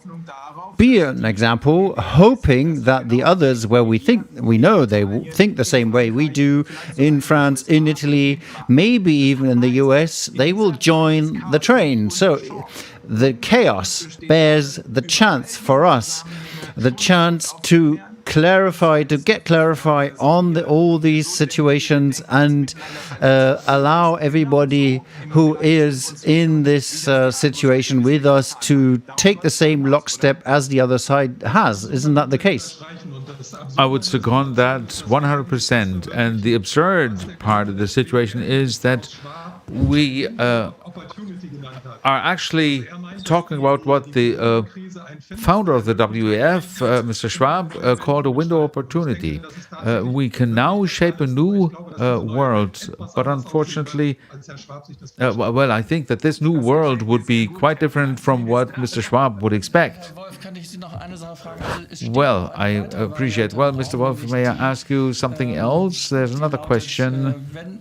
be an example, hoping that the others, where we know they think the same way we do, in France, in Italy, maybe even in the US, they will join the train. So the chaos bears the chance for us, the chance to get clarify on all these situations, and allow everybody who is in this situation with us to take the same lockstep as the other side has. Isn't that the case? I would second that 100%. And the absurd part of the situation is that we are actually talking about what the founder of the WEF, Mr. Schwab, called a window of opportunity. We can now shape a new world, but unfortunately, well, I think that this new world would be quite different from what Mr. Schwab would expect. Well, I appreciate. Well, Mr. Wolff, may I ask you something else? There's another question.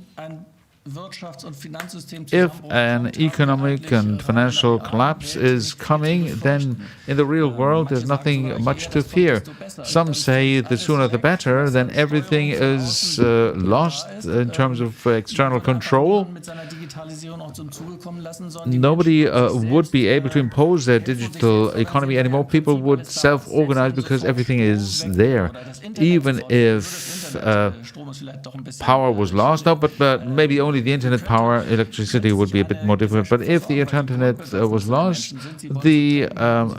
If an economic and financial collapse is coming, then in the real world there's nothing much to fear. Some say the sooner the better, then everything is lost in terms of external control. Nobody would be able to impose their digital economy anymore. People would self-organize because everything is there. Even if power was lost, no, but maybe only the internet power, electricity would be a bit more difficult. But if the internet was lost, the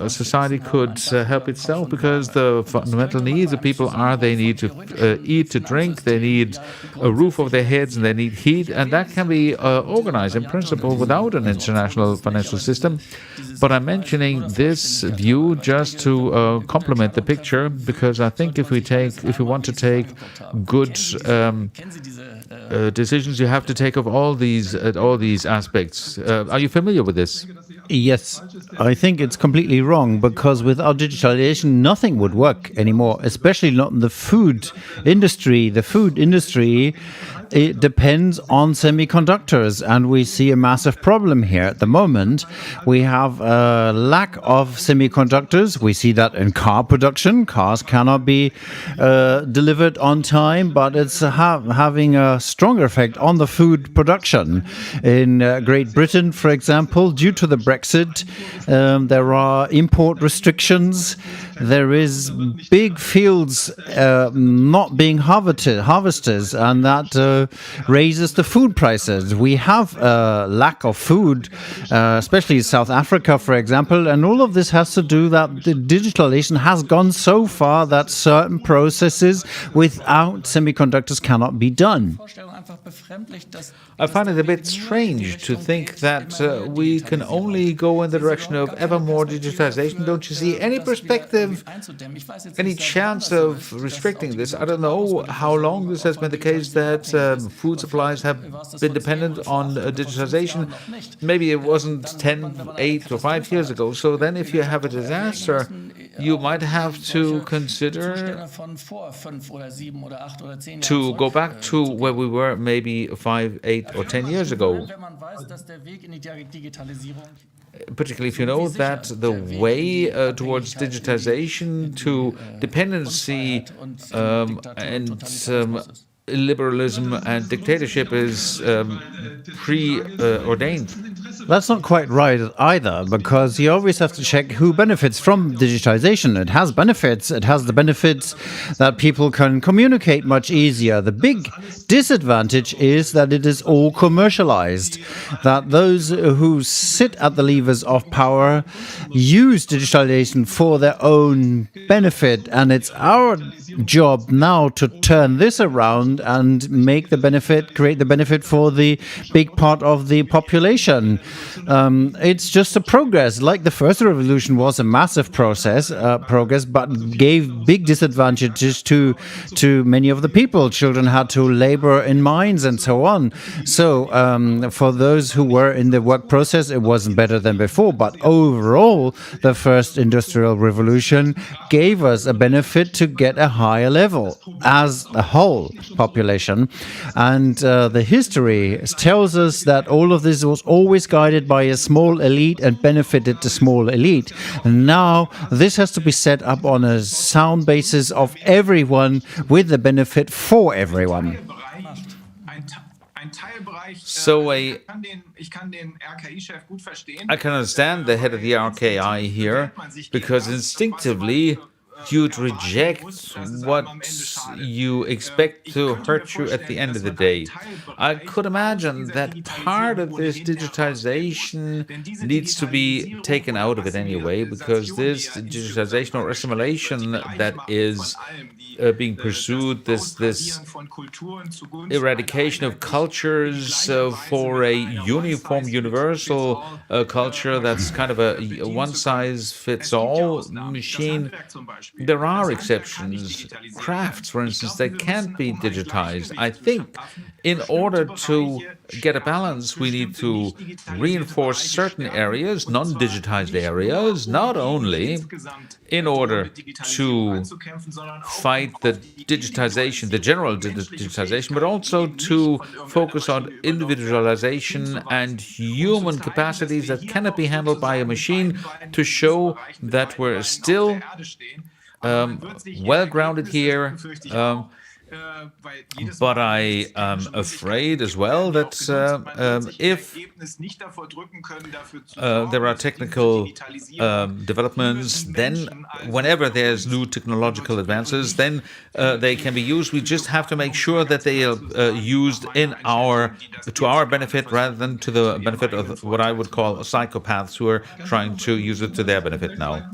society could help itself, because the fundamental needs of people are they need to eat, to drink, they need a roof over their heads, and they need heat, and that can be organized in principle without an international financial system. But I'm mentioning this view just to complement the picture, because I think if we want to take good decisions, you have to take of all these aspects. Are you familiar with this? Yes, I think it's completely wrong, because without digitalization, nothing would work anymore, especially not in the food industry. The food industry, it depends on semiconductors, and we see a massive problem here at the moment. We have a lack of semiconductors. We see that in car production. Cars cannot be delivered on time, but it's having a stronger effect on the food production. In Great Britain, for example, due to the Brexit, there are import restrictions. There is big fields not being harvested, and that raises the food prices. We have a lack of food, especially South Africa, for example, and all of this has to do that the digitalization has gone so far that certain processes without semiconductors cannot be done. I find it a bit strange to think that we can only go in the direction of ever more digitization. Don't you see any perspective, any chance of restricting this? I don't know how long this has been the case that food supplies have been dependent on digitization. Maybe it wasn't 10, 8 or 5 years ago. So then if you have a disaster, you might have to consider to go back to where we were maybe 5, 8 or 10 years ago. Particularly if you know that the way towards digitization to dependency and liberalism and dictatorship is preordained. That's not quite right either, because you always have to check who benefits from digitization. It has benefits. It has the benefits that people can communicate much easier. The big disadvantage is that it is all commercialized, that those who sit at the levers of power use digitalization for their own benefit, and it's our job now to turn this around and make the benefit, create the benefit for the big part of the population. It's just a progress. Like the first revolution was a massive progress, but gave big disadvantages to many of the people. Children had to labor in mines and so on. So for those who were in the work process, it wasn't better than before. But overall, the first industrial revolution gave us a benefit to get a higher level as a whole population. And the history tells us that all of this was always guided by a small elite and benefited the small elite. And now this has to be set up on a sound basis of everyone with the benefit for everyone. So I can understand the head of the RKI here, because instinctively you'd reject what you expect to hurt you at the end of the day. I could imagine that part of this digitization needs to be taken out of it anyway, because this digitization or assimilation that is being pursued, this eradication of cultures for a uniform, universal culture that's kind of a one-size-fits-all machine. There are exceptions. Crafts, for instance, they can't be digitized. I think in order to get a balance, we need to reinforce certain areas, non-digitized areas, not only in order to fight the digitization, the general digitization, but also to focus on individualization and human capacities that cannot be handled by a machine, to show that we're still well grounded here. But I am afraid as well that if there are technical developments, then whenever there's new technological advances, then they can be used. We just have to make sure that they are used to our benefit, rather than to the benefit of what I would call psychopaths who are trying to use it to their benefit now.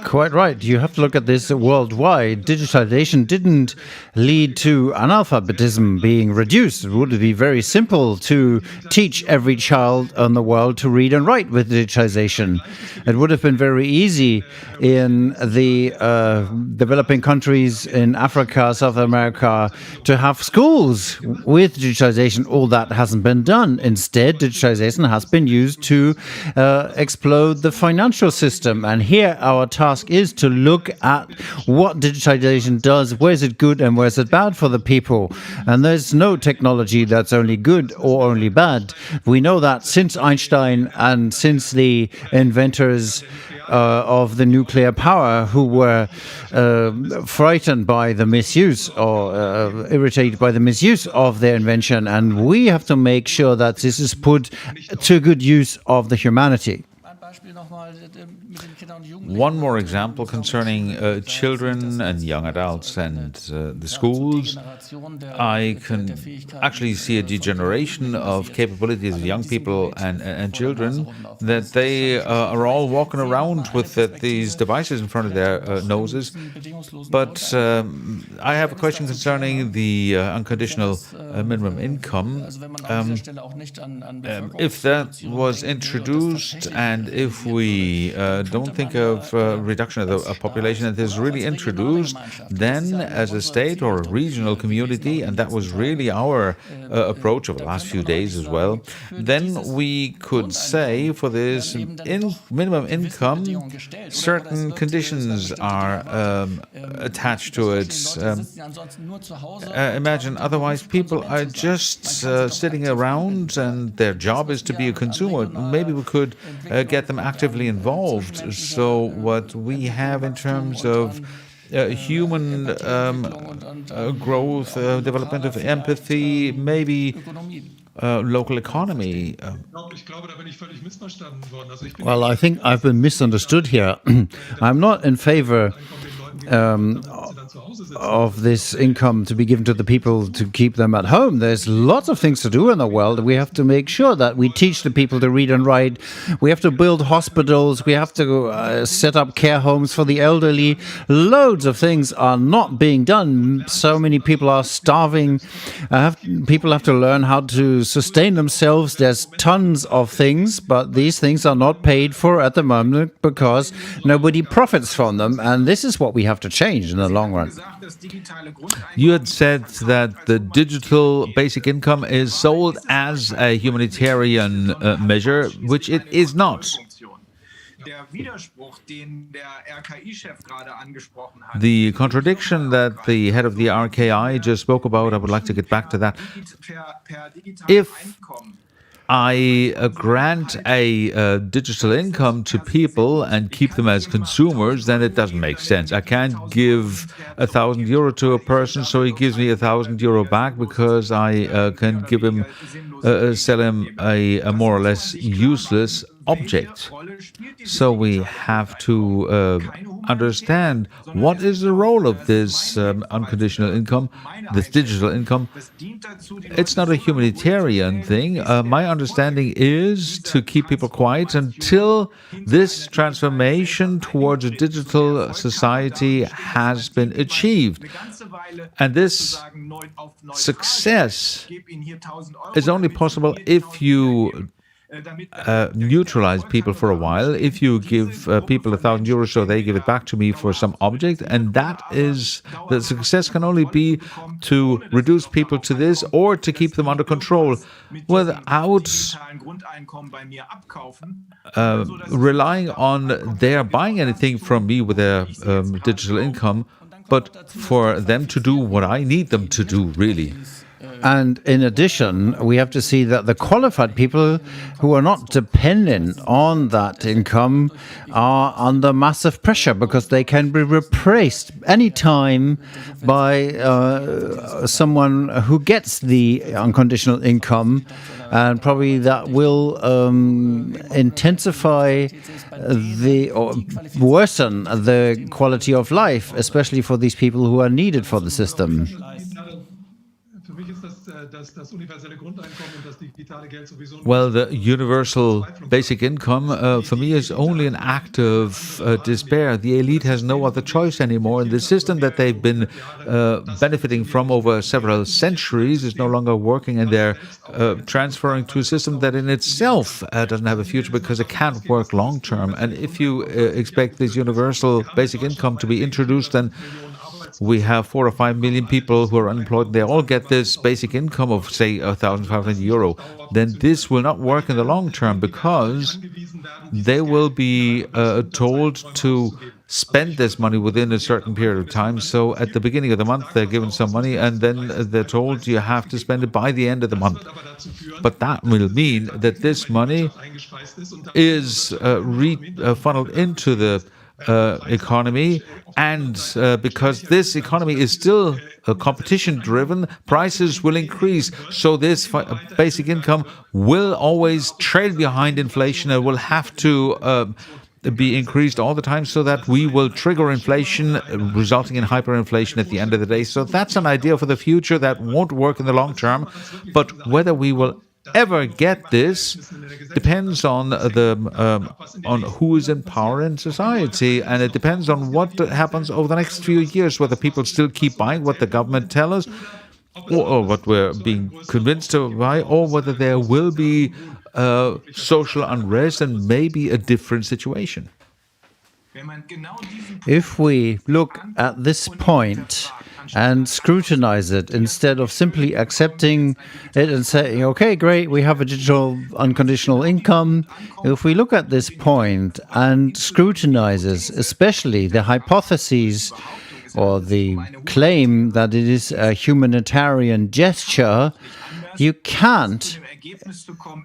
Quite right. You have to look at this worldwide. Digitalization didn't lead to analphabetism being reduced. It would be very simple to teach every child in the world to read and write with digitalization. It would have been very easy in the developing countries in Africa, South America, to have schools with digitalization. All that hasn't been done. Instead, digitalization has been used to explode the financial system. And here our task is to look at what digitalization does, where is it good and where is it bad for the people. And there's no technology that's only good or only bad. We know that since Einstein and since the inventors of the nuclear power who were frightened by the misuse or irritated by the misuse of their invention. And we have to make sure that this is put to good use of the humanity. One more example concerning children and young adults and the schools. I can actually see a degeneration of capabilities of young people and children, that they are all walking around with these devices in front of their noses. But I have a question concerning the unconditional minimum income. If that was introduced, and if we don't think of reduction of the population that is really introduced, then as a state or a regional community, and that was really our approach over the last few days as well, then we could say for this minimum income, certain conditions are attached to it. Imagine otherwise people are just sitting around and their job is to be a consumer. Maybe we could get them actively involved. So what we have in terms of human growth, development of empathy, maybe local economy. Well, I think I've been misunderstood here. I'm not in favor of this income to be given to the people to keep them at home. There's lots of things to do in the world. We have to make sure that we teach the people to read and write. We have to build hospitals. We have to set up care homes for the elderly. Loads of things are not being done. So many people are starving. People have to learn how to sustain themselves. There's tons of things, but these things are not paid for at the moment because nobody profits from them. And this is what we have to change in the long run. You had said that the digital basic income is sold as a humanitarian measure, which it is not. The contradiction that the head of the RKI just spoke about, I would like to get back to that. If I grant a digital income to people and keep them as consumers, then it doesn't make sense. I can't give €1,000 to a person, so he gives me €1,000 back because I can give him, sell him a more or less useless object. So we have to understand what is the role of this unconditional income, this digital income. It's not a humanitarian thing. My understanding is to keep people quiet until this transformation towards a digital society has been achieved. And this success is only possible if you neutralize people for a while. If you give people €1,000 so they give it back to me for some object, and that is, the success can only be to reduce people to this or to keep them under control without relying on their buying anything from me with their digital income, but for them to do what I need them to do, really. And in addition, we have to see that the qualified people who are not dependent on that income are under massive pressure because they can be replaced anytime by someone who gets the unconditional income. And probably that will intensify or worsen the quality of life, especially for these people who are needed for the system. Well, the universal basic income, for me, is only an act of despair. The elite has no other choice anymore. And the system that they've been benefiting from over several centuries is no longer working, and they're transferring to a system that in itself doesn't have a future because it can't work long term. And if you expect this universal basic income to be introduced, then we have 4 or 5 million people who are unemployed. They all get this basic income of, say, €1,500. Then this will not work in the long term because they will be told to spend this money within a certain period of time. So at the beginning of the month, they're given some money, and then they're told you have to spend it by the end of the month. But that will mean that this money is funneled into the economy, and because this economy is still competition-driven, prices will increase. So this basic income will always trail behind inflation and will have to be increased all the time, so that we will trigger inflation, resulting in hyperinflation at the end of the day. So that's an idea for the future that won't work in the long term. But whether we will ever get this depends on on who is in power in society, and it depends on what happens over the next few years, whether people still keep buying what the government tells us, or what we're being convinced to buy, or whether there will be social unrest and maybe a different situation. If we look at this point and scrutinize it instead of simply accepting it and saying, okay, great, we have a digital unconditional income. If we look at this point and scrutinizes especially the hypotheses or the claim that it is a humanitarian gesture, you can't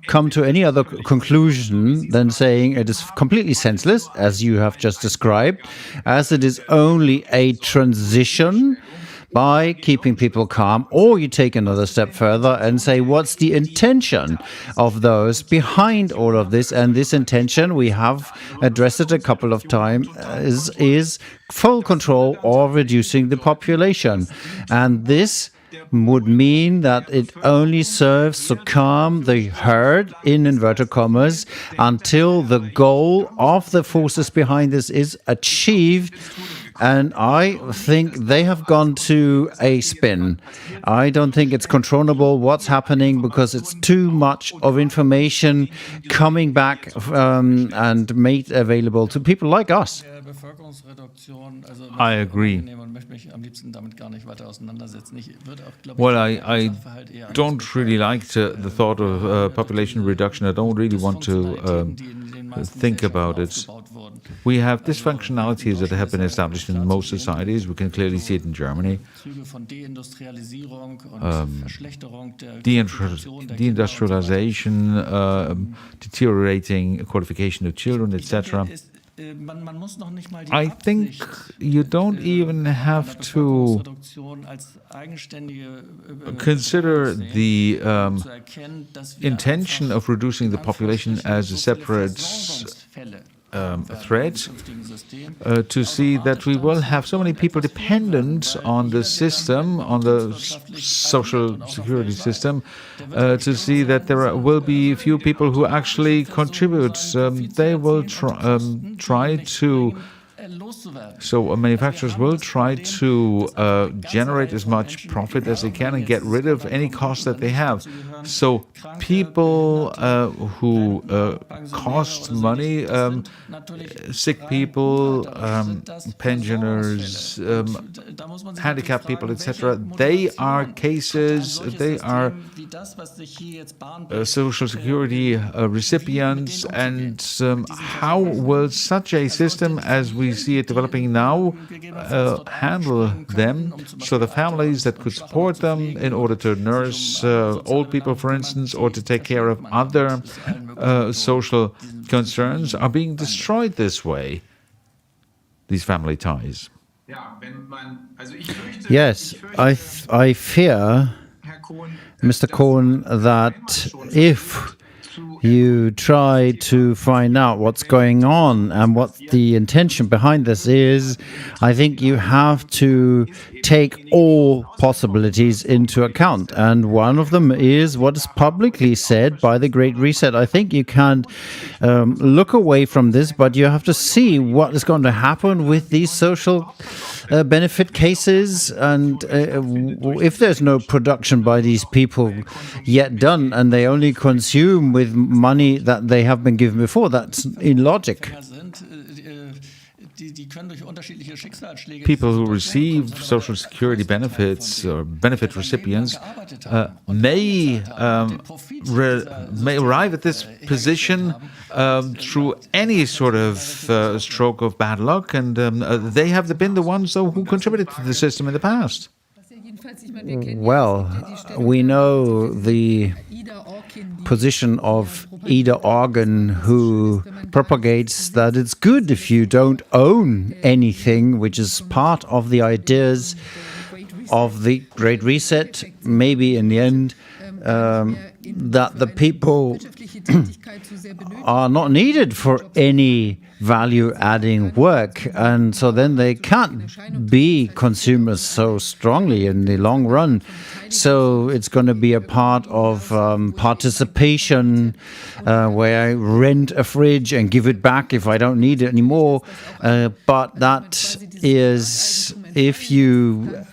come to any other conclusion than saying it is completely senseless, as you have just described, as it is only a transition by keeping people calm. Or you take another step further and say, what's the intention of those behind all of this? And this intention, we have addressed it a couple of times, is full control or reducing the population. And this would mean that it only serves to calm the herd, in inverted commas, until the goal of the forces behind this is achieved. And I think they have gone to a spin. I don't think it's controllable what's happening, because it's too much of information coming back and made available to people like us. I agree. Well, I don't really like the thought of population reduction. I don't really want to think about it. We have dysfunctionalities that have been established in most societies. We can clearly see it in Germany. Deindustrialization, deteriorating qualification of children, etc. I think you don't even have to consider the intention of reducing the population as a separate threat to see that we will have so many people dependent on the system, on the social security system, to see that there will be few people who actually contribute. They will try to. So manufacturers will try to generate as much profit as they can and get rid of any cost that they have. So people who cost money, sick people, pensioners, handicapped people, etc., they are cases, they are social security recipients, and how will such a system as we see it developing now handle them? So the families that could support them in order to nurse old people, for instance, or to take care of other social concerns, are being destroyed this way, these family ties. Yes, I fear, Mr. Kohn, that if you try to find out what's going on and what the intention behind this is, I think you have to take all possibilities into account. And one of them is what is publicly said by the Great Reset. I think you can't look away from this, but you have to see what is going to happen with these social benefit cases. And if there's no production by these people yet done, and they only consume with money that they have been given before, that's illogic. People who receive Social Security benefits or benefit recipients may arrive at this position through any sort of stroke of bad luck, and they have been the ones, though, who contributed to the system in the past. Well, we know the position of 𝗬𝗺𝗀𝗃, who propagates that it's good if you don't own anything, which is part of the ideas of the Great Reset. Maybe in the end, that the people are not needed for any value-adding work, and so then they can't be consumers so strongly in the long run. So it's going to be a part of participation, where I rent a fridge and give it back if I don't need it anymore. But that is, if you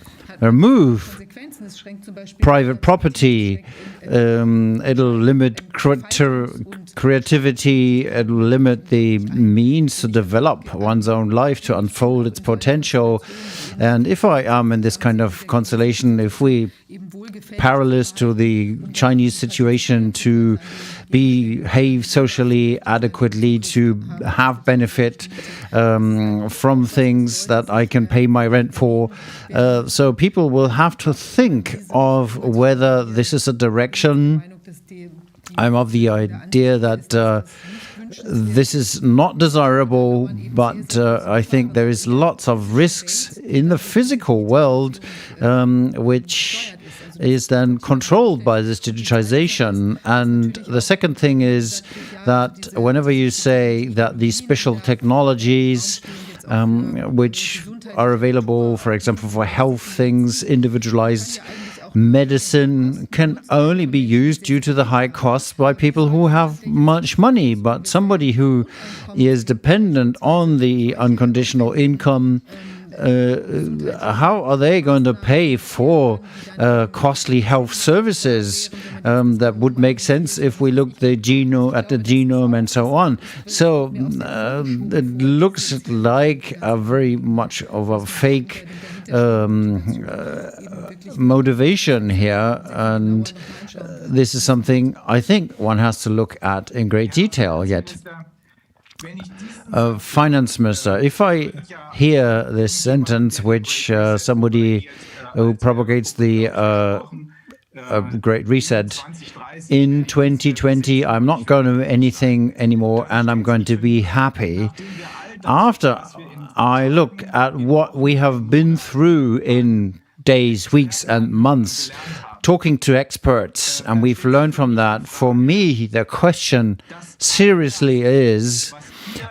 remove private property, it'll limit creativity, it'll limit the means to develop one's own life, to unfold its potential. And if I am in this kind of constellation, if we parallel to the Chinese situation, to behave socially adequately, to have benefit from things that I can pay my rent for. So people will have to think of whether this is a direction. I'm of the idea that this is not desirable, but I think there is lots of risks in the physical world, which is then controlled by this digitization. And the second thing is that whenever you say that these special technologies, which are available, for example, for health things, individualized medicine, can only be used due to the high costs by people who have much money. But somebody who is dependent on the unconditional income, how are they going to pay for costly health services? That would make sense if we look at the genome and so on. So it looks like a very much of a fake motivation here, and this is something I think one has to look at in great detail yet. Finance Minister, if I hear this sentence, which somebody who propagates the Great Reset, in 2020 I'm not going to do anything anymore and I'm going to be happy. After I look at what we have been through in days, weeks and months, talking to experts, and we've learned from that, for me the question seriously is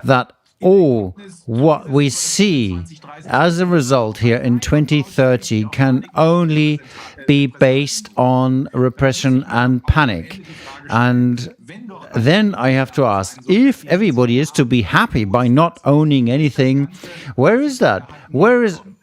that all what we see as a result here in 2030 can only be based on repression and panic. And then I have to ask, if everybody is to be happy by not owning anything, where is that?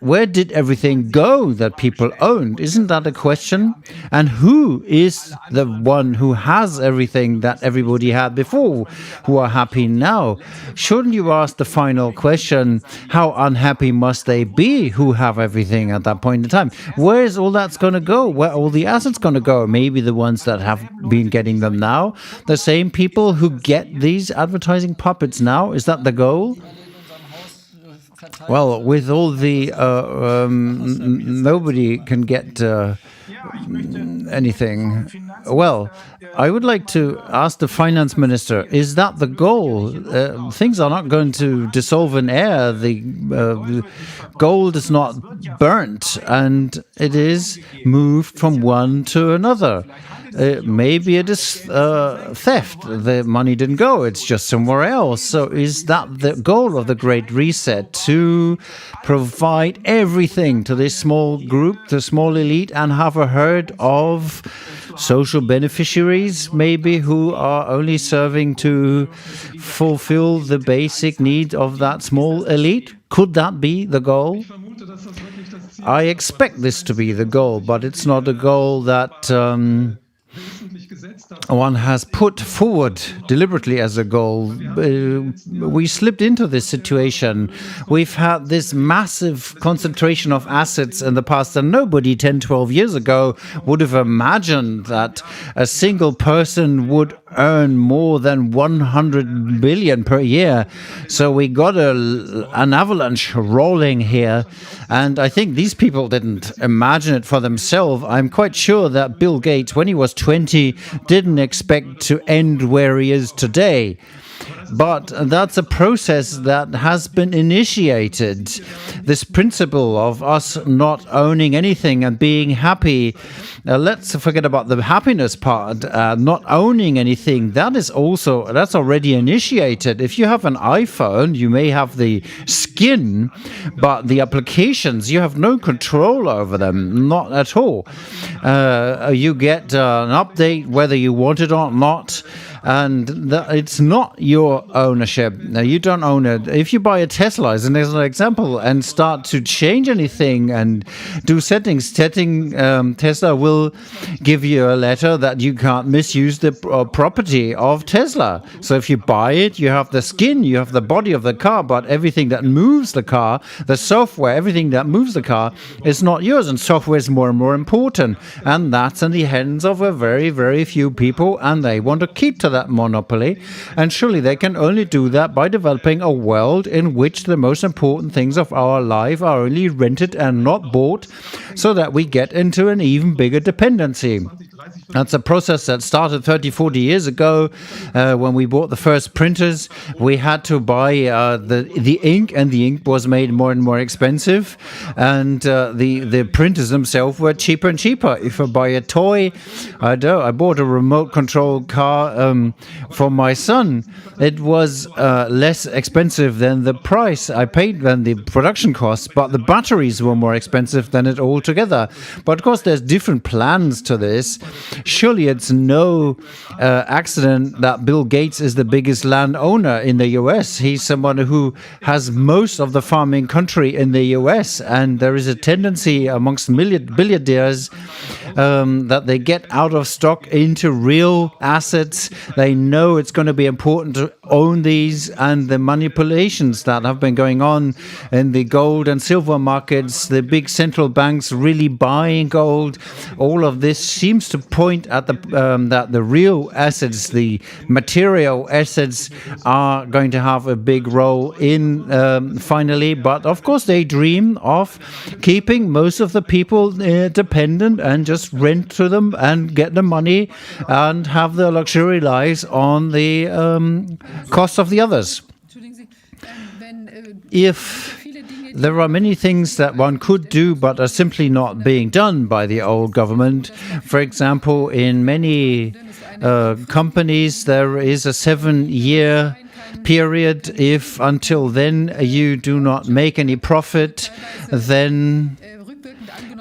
Where did everything go that people owned? Isn't that a question? And who is the one who has everything that everybody had before, who are happy now? Shouldn't you ask the final question, how unhappy must they be who have everything at that point in time? Where is all that's going to go? Where are all the assets going to go? Maybe the ones that have been getting them now? The same people who get these advertising puppets now? Is that the goal? Well, with all the nobody can get anything. Well, I would like to ask the finance minister, is that the goal? Things are not going to dissolve in air. The gold is not burnt, and it is moved from one to another. maybe it is theft. The money didn't go, it's just somewhere else. So is that the goal of the Great Reset, to provide everything to this small group, the small elite, and have a herd of social beneficiaries, maybe, who are only serving to fulfill the basic need of that small elite? Could that be the goal? I expect this to be the goal, but it's not a goal that one has put forward deliberately as a goal. We slipped into this situation. We've had this massive concentration of assets in the past, and nobody 10, 12 years ago would have imagined that a single person would earn more than 100 billion per year. So we got an avalanche rolling here, and I think these people didn't imagine it for themselves. I'm quite sure that Bill Gates, when he was 20, didn't expect to end where he is today. But that's a process that has been initiated. This principle of us not owning anything and being happy. Let's forget about the happiness part. Not owning anything, that's already initiated. If you have an iPhone, you may have the skin, but the applications, you have no control over them, not at all. You get an update whether you want it or not. And it's not your ownership. You don't own it. If you buy a Tesla, as an example, and start to change anything and do settings, Tesla will give you a letter that you can't misuse the property of Tesla. So if you buy it, you have the skin, you have the body of the car, but everything that moves the car, the software, everything that moves the car is not yours. And software is more and more important. And that's in the hands of a very, very few people, and they want to keep to that monopoly, and surely they can only do that by developing a world in which the most important things of our life are only rented and not bought, so that we get into an even bigger dependency. That's a process that started 30, 40 years ago when we bought the first printers. We had to buy the ink, and the ink was made more and more expensive, and the printers themselves were cheaper and cheaper. If I buy a toy, I bought a remote control car for my son. It was less expensive than the price I paid than the production costs, but the batteries were more expensive than it altogether. But of course, there's different plans to this. Surely it's no accident that Bill Gates is the biggest landowner in the US. He's someone who has most of the farming country in the US, and there is a tendency amongst billionaires that they get out of stock into real assets. They know it's going to be important to own these, and the manipulations that have been going on in the gold and silver markets, the big central banks really buying gold, all of this seems to point at that the real assets, the material assets, are going to have a big role in finally. But of course, they dream of keeping most of the people dependent and just rent to them and get the money and have the luxury lives on the cost of the others. If there are many things that one could do but are simply not being done by the old government. For example, in many companies, there is a 7-year period. If until then you do not make any profit, then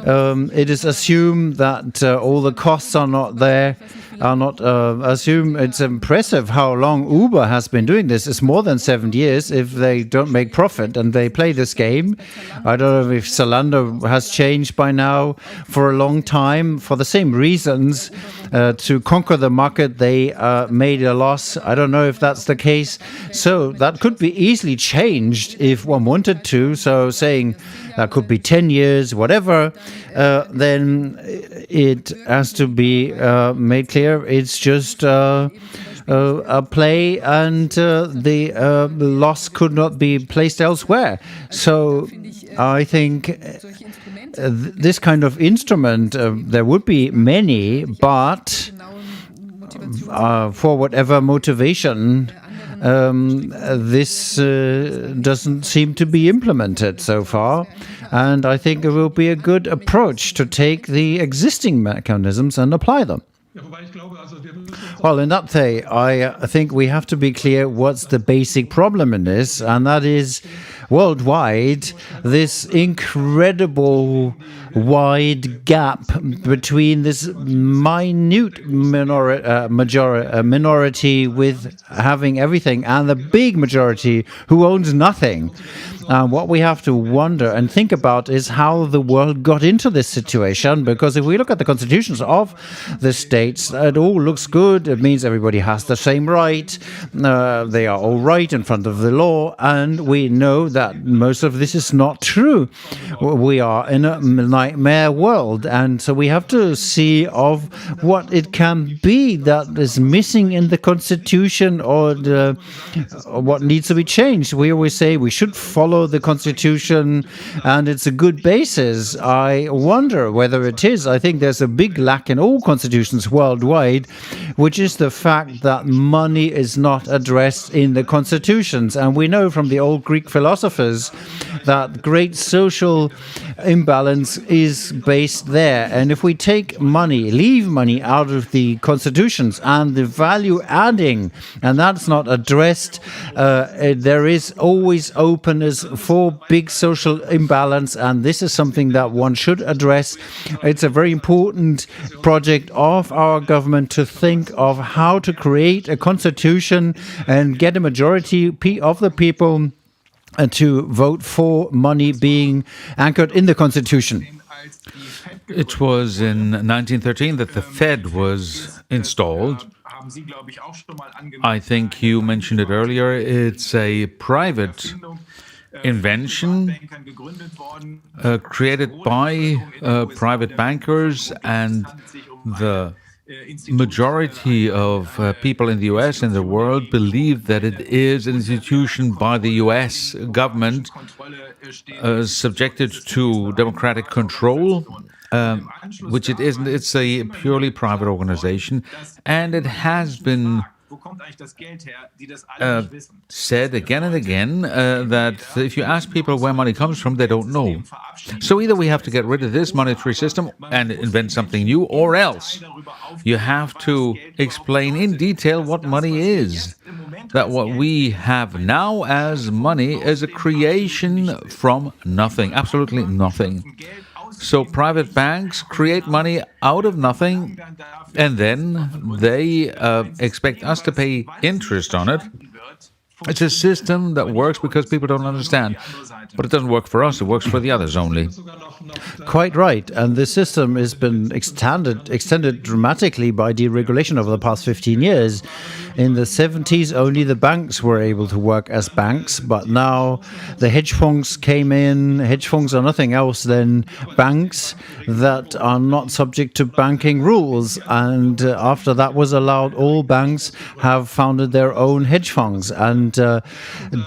it is assumed that all the costs are not there. It's impressive how long Uber has been doing this. It's more than 7 years if they don't make profit and they play this game. I don't know if Zalando has changed by now. For a long time, for the same reasons, to conquer the market, they made a loss. I don't know if that's the case. So that could be easily changed if one wanted to. So saying that could be 10 years, whatever, then it has to be made clear. It's just a play, and the loss could not be placed elsewhere. So I think this kind of instrument, there would be many, but for whatever motivation, this doesn't seem to be implemented so far. And I think it will be a good approach to take the existing mechanisms and apply them. Well, in that case, I think we have to be clear what's the basic problem in this, and that is worldwide this incredible wide gap between this minute minority with having everything and the big majority who owns nothing. What we have to wonder and think about is how the world got into this situation, because if we look at the constitutions of the states, it all looks good. It means everybody has the same right. They are all right in front of the law, and we know that most of this is not true. We are in a nightmare world, and so we have to see of what it can be that is missing in the constitution, or what needs to be changed. We always say we should follow the constitution and it's a good basis. I wonder whether it is. I think there's a big lack in all constitutions worldwide, which is the fact that money is not addressed in the constitutions. And we know from the old Greek philosophers that great social imbalance is based there. And if we take money, leave money out of the constitutions and the value adding, and that's not addressed, there is always openness for big social imbalance, and this is something that one should address. It's a very important project of our government to think of how to create a constitution and get a majority of the people to vote for money being anchored in the constitution. It was in 1913 that the Fed was installed. I think you mentioned it earlier. It's a private invention created by private bankers, and the majority of people in the US and the world believe that it is an institution by the US government subjected to democratic control, which it isn't. It's a purely private organization, and it has been said again and again that if you ask people where money comes from, they don't know. So either we have to get rid of this monetary system and invent something new, or else you have to explain in detail what money is. That what we have now as money is a creation from nothing, absolutely nothing. So private banks create money out of nothing, and then they expect us to pay interest on it. It's a system that works because people don't understand. But it doesn't work for us, it works for the others only. Quite right. And the system has been extended dramatically by deregulation over the past 15 years. In the 70s, only the banks were able to work as banks, but now the hedge funds came in. Hedge funds are nothing else than banks that are not subject to banking rules. And after that was allowed, all banks have founded their own hedge funds and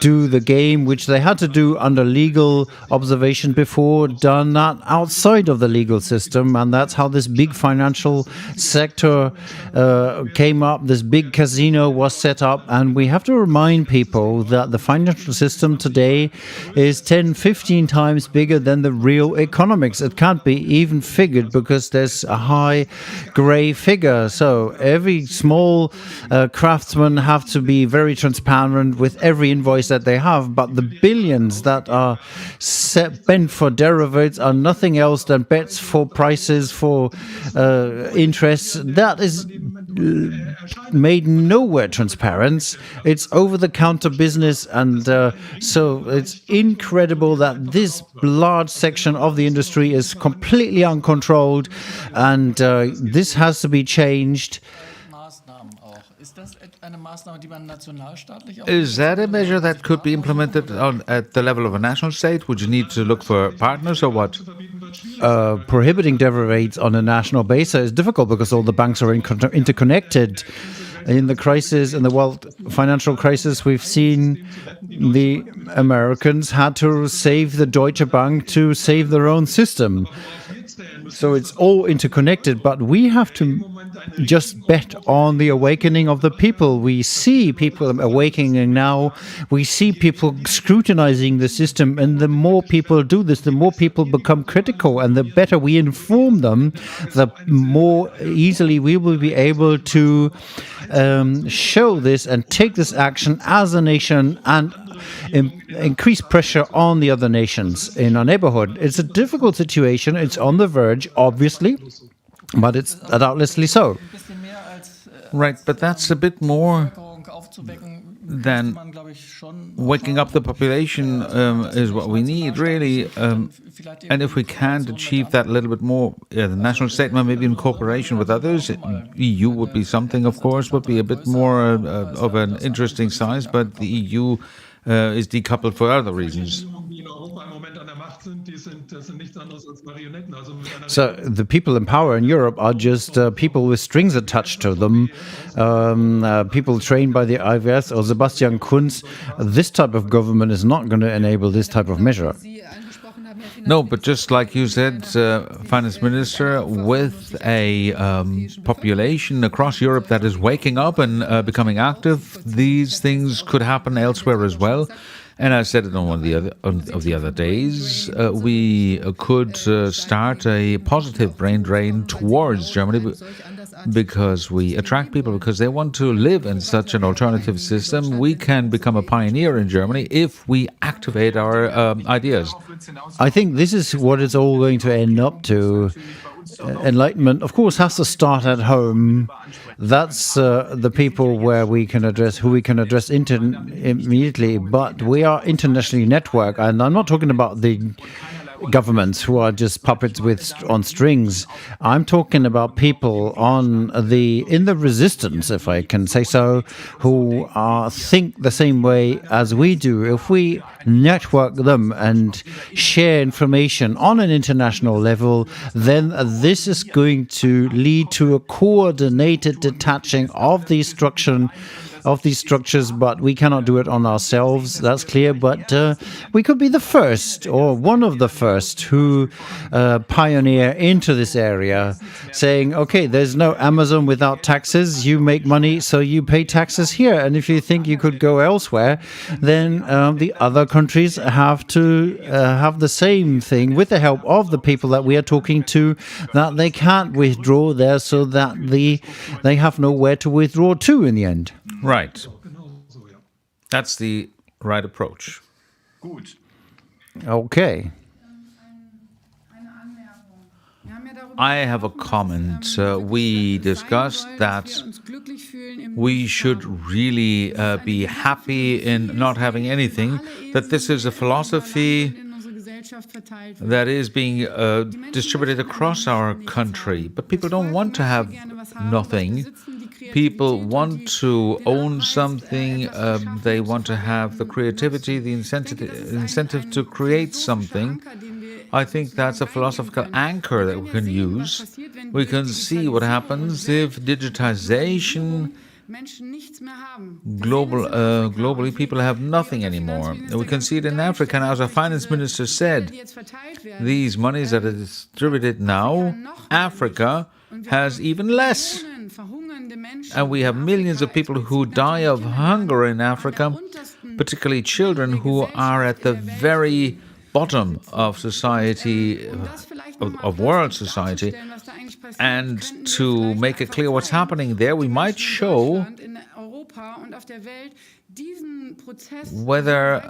do the game which they had to do under legal observation before, done that outside of the legal system. And that's how this big financial sector came up. This big casino was set up, and we have to remind people that the financial system today is 10-15 times bigger than the real economics. It can't be even figured because there's a high gray figure. So every small craftsman have to be very transparent with every invoice that they have, but the billions that are spent for derivatives are nothing else than bets for prices, for interests. That is made nowhere transparent. It's over-the-counter business, and so it's incredible that this large section of the industry is completely uncontrolled, and this has to be changed. Is that a measure that could be implemented at the level of a national state? Would you need to look for partners, or what? Prohibiting derivatives on a national basis is difficult because all the banks are interconnected. In the crisis, in the world financial crisis, we've seen the Americans had to save the Deutsche Bank to save their own system. So it's all interconnected, but we have to just bet on the awakening of the people. We see people awakening now. We see people scrutinizing the system. And the more people do this, the more people become critical. And the better we inform them, the more easily we will be able to show this and take this action as a nation and increase pressure on the other nations in our neighborhood. It's a difficult situation. It's on the verge, obviously, but it's doubtlessly so. Right, but that's a bit more than waking up the population is what we need, really. And if we can't achieve that a little bit more, the national statement, maybe in cooperation with others, EU would be something, of course, would be a bit more of an interesting size, but the EU is decoupled for other reasons. So the people in power in Europe are just people with strings attached to them, people trained by the 𝗲𝗺𝗺𝗃 or Sebastian Kurz. This type of government is not going to enable this type of measure. No, but just like you said, Finance Minister, with a population across Europe that is waking up and becoming active, these things could happen elsewhere as well. And I said it on one of the other days, we could start a positive brain drain towards Germany because we attract people because they want to live in such an alternative system. We can become a pioneer in Germany if we activate our ideas. I think this is what it's all going to end up to. Enlightenment, of course, has to start at home. That's the people where we can address, who we can address immediately. But we are internationally networked, and I'm not talking about the governments who are just puppets on strings. I'm talking about people in the resistance, if I can say so, who think the same way as we do. If we network them and share information on an international level, then this is going to lead to a coordinated detaching of these structures, but we cannot do it on ourselves, that's clear. But we could be the first, or one of the first, who pioneer into this area, saying, okay, there's no Amazon without taxes. You make money, so you pay taxes here. And if you think you could go elsewhere, then the other countries have to have the same thing with the help of the people that we are talking to, that they can't withdraw there, so that they have nowhere to withdraw to in the end. Right. That's the right approach. Okay. I have a comment. We discussed that we should really be happy in not having anything, that this is a philosophy that is being distributed across our country. But people don't want to have nothing. People want to own something. They want to have the creativity, the incentive to create something. I think that's a philosophical anchor that we can use. We can see what happens if digitization, globally, people have nothing anymore. We can see it in Africa. And as our finance minister said, these monies that are distributed now, Africa has even less. And we have millions of people who die of hunger in Africa, particularly children who are at the very bottom of society, of world society. And to make it clear what's happening there, we might show whether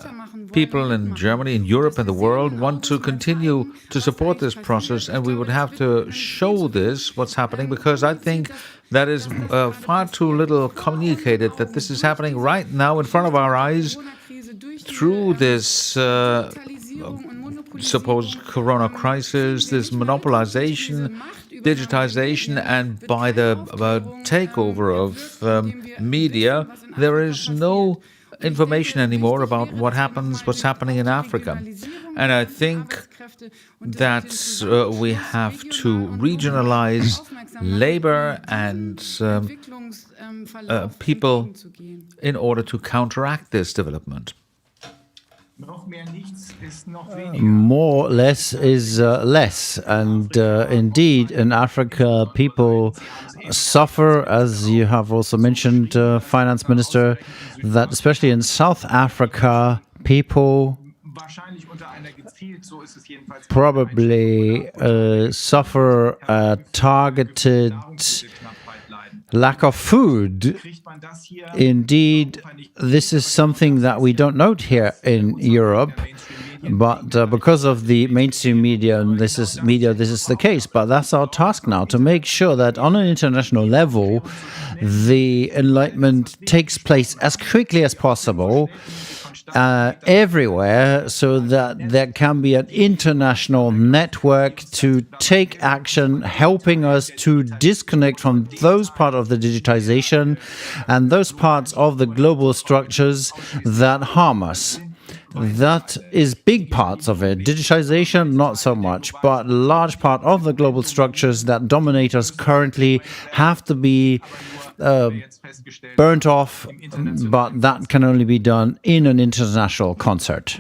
people in Germany, in Europe, and the world want to continue to support this process, and we would have to show this, what's happening, because I think that is far too little communicated, that this is happening right now in front of our eyes through this supposed corona crisis, this monopolization, digitization, and by the takeover of media, there is no information anymore about what's happening in Africa. And I think that we have to regionalize labor and people in order to counteract this development. More or less is less. And indeed, in Africa, people suffer, as you have also mentioned, Finance Minister, that especially in South Africa, people probably suffer a targeted lack of food. Indeed, this is something that we don't note here in Europe, but because of the mainstream media, and this is the case. But that's our task now, to make sure that on an international level, the enlightenment takes place as quickly as possible, everywhere, so that there can be an international network to take action, helping us to disconnect from those parts of the digitization and those parts of the global structures that harm us. That is big parts of it. Digitization, not so much, but a large part of the global structures that dominate us currently have to be burnt off, but that can only be done in an international concert.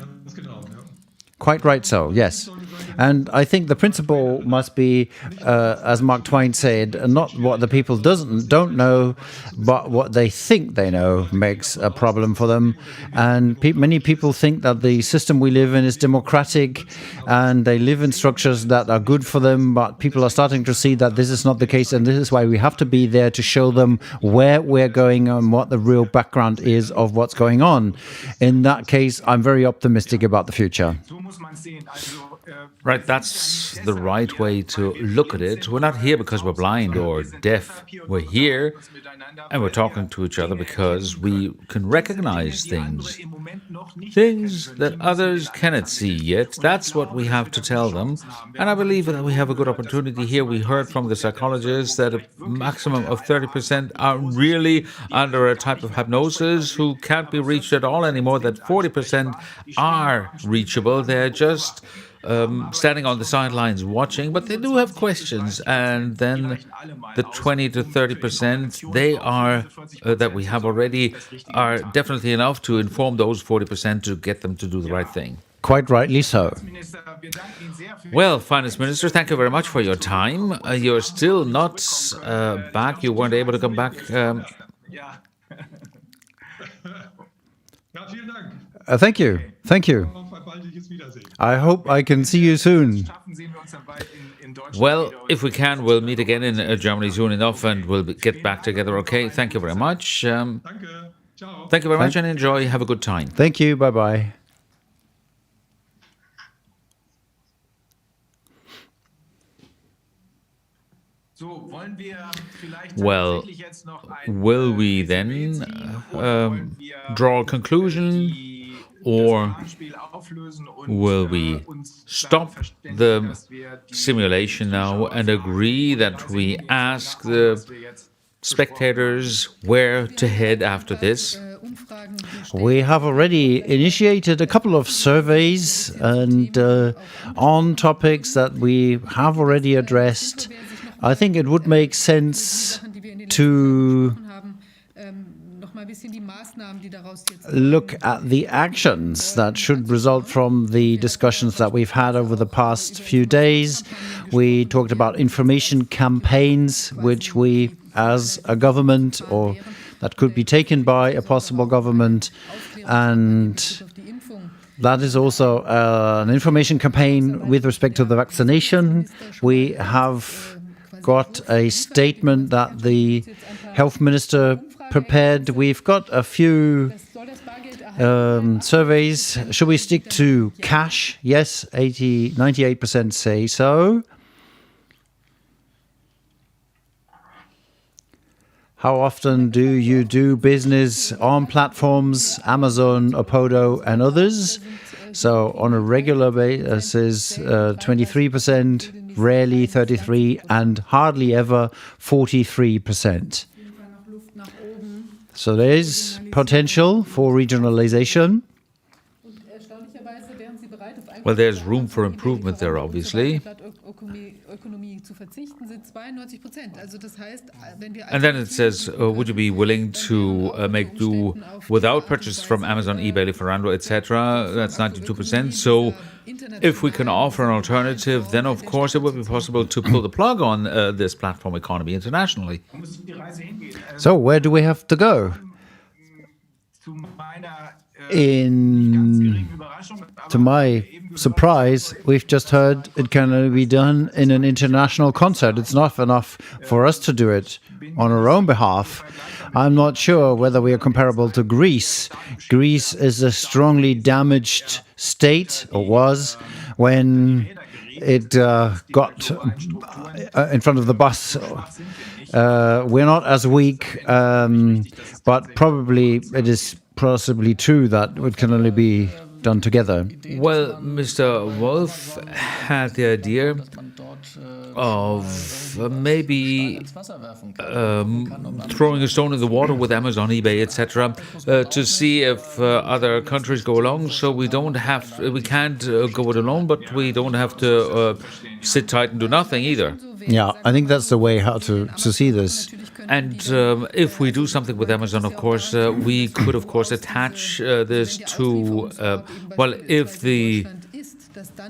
Quite right so, yes. And I think the principle must be, as Mark Twain said, not what the people don't know, but what they think they know makes a problem for them. And many people think that the system we live in is democratic, and they live in structures that are good for them, but people are starting to see that this is not the case, and this is why we have to be there to show them where we're going and what the real background is of what's going on. In that case, I'm very optimistic about the future. Right, that's the right way to look at it. We're not here because we're blind or deaf. We're here and we're talking to each other because we can recognize things that others cannot see yet. That's what we have to tell them. And I believe that we have a good opportunity here. We heard from the psychologists that a maximum of 30% are really under a type of hypnosis who can't be reached at all anymore, that 40% are reachable. They're just standing on the sidelines watching, but they do have questions. And then the 20 to 30% they are that we have already are definitely enough to inform those 40% to get them to do the right thing. Quite rightly so. Well, Finance Minister, thank you very much for your time. You're still not back. You weren't able to come back. Thank you. Thank you. I hope I can see you soon. Well, if we can, we'll meet again in Germany soon enough, and we'll get back together, okay? Thank you very much. Thank you very much, and enjoy. Have a good time. Thank you. Bye-bye. Well, will we then draw a conclusion, or will we stop the simulation now and agree that we ask the spectators where to head after this? We have already initiated a couple of surveys and on topics that we have already addressed. I think it would make sense to look at the actions that should result from the discussions that we've had over the past few days. We talked about information campaigns, which we, as a government, or that could be taken by a possible government, and that is also an information campaign with respect to the vaccination. We have got a statement that the health minister prepared. We've got a few surveys. Should we stick to cash? Yes, 98% say so. How often do you do business on platforms, Amazon, Opodo, and others? So on a regular basis, 23%, rarely 33%, and hardly ever 43%. So there is potential for regionalization. Well, there's room for improvement there, obviously. And then it says, would you be willing to make do without purchase from Amazon, eBay, Lieferando, etc.? That's 92%. So if we can offer an alternative, then of course it would be possible to pull the plug on this platform economy internationally. So where do we have to go? To my surprise, we've just heard it can only be done in an international concert. It's not enough for us to do it on our own behalf. I'm not sure whether we are comparable to Greece. Greece is a strongly damaged state, or was, when it got in front of the bus. We're not as weak, but probably it is possibly true that it can only be done together. Well, Mr. Wolff had the idea of maybe throwing a stone in the water with Amazon, eBay, etc., to see if other countries go along. So we can't go it alone, but we don't have to sit tight and do nothing either. Yeah, I think that's the way how to see this. And if we do something with Amazon, of course, we could, of course, attach this to, well, if the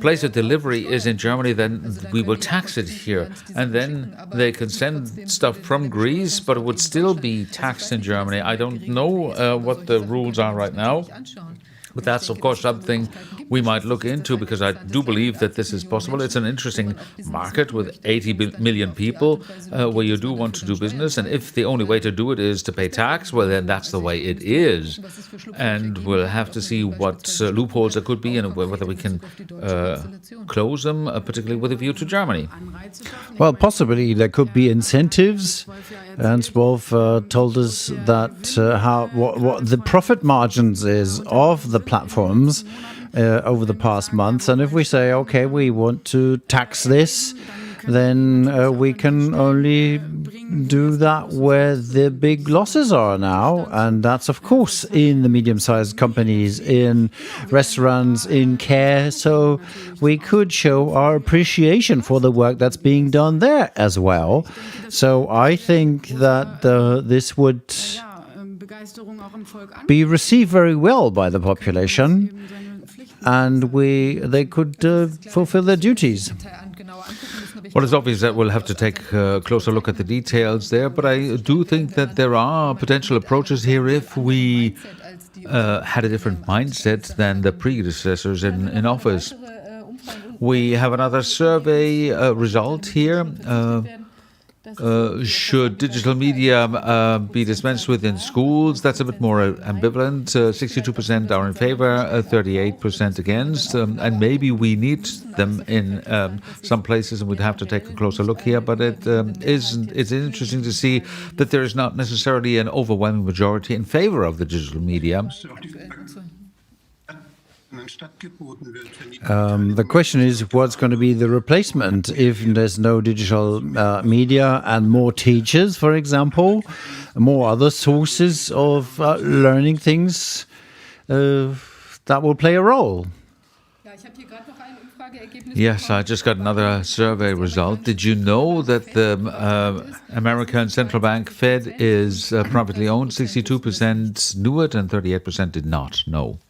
place of delivery is in Germany, then we will tax it here. And then they can send stuff from Greece, but it would still be taxed in Germany. I don't know what the rules are right now. But that's, of course, something we might look into, because I do believe that this is possible. It's an interesting market with 80 million people where you do want to do business. And if the only way to do it is to pay tax, well, then that's the way it is. And we'll have to see what loopholes there could be and whether we can close them, particularly with a view to Germany. Well, possibly there could be incentives. Ernst Wolff told us that what the profit margins is of the platforms over the past months, and if we say, okay, we want to tax this, then we can only do that where the big losses are now, and that's of course in the medium-sized companies, in restaurants, in care. So we could show our appreciation for the work that's being done there as well. So I think that this would be received very well by the population, and they could fulfill their duties. Well, it's obvious that we'll have to take a closer look at the details there, but I do think that there are potential approaches here if we had a different mindset than the predecessors in office. We have another survey result here. Should digital media be dispensed with in schools? That's a bit more ambivalent. 62% are in favor, 38% against, and maybe we need them in some places, and we'd have to take a closer look here. But it's interesting to see that there is not necessarily an overwhelming majority in favor of the digital media. The question is, what's going to be the replacement if there's no digital media and more teachers, for example, more other sources of learning things that will play a role? Yes, I just got another survey result. Did you know that the American central bank Fed is privately owned? 62% knew it and 38% did not know.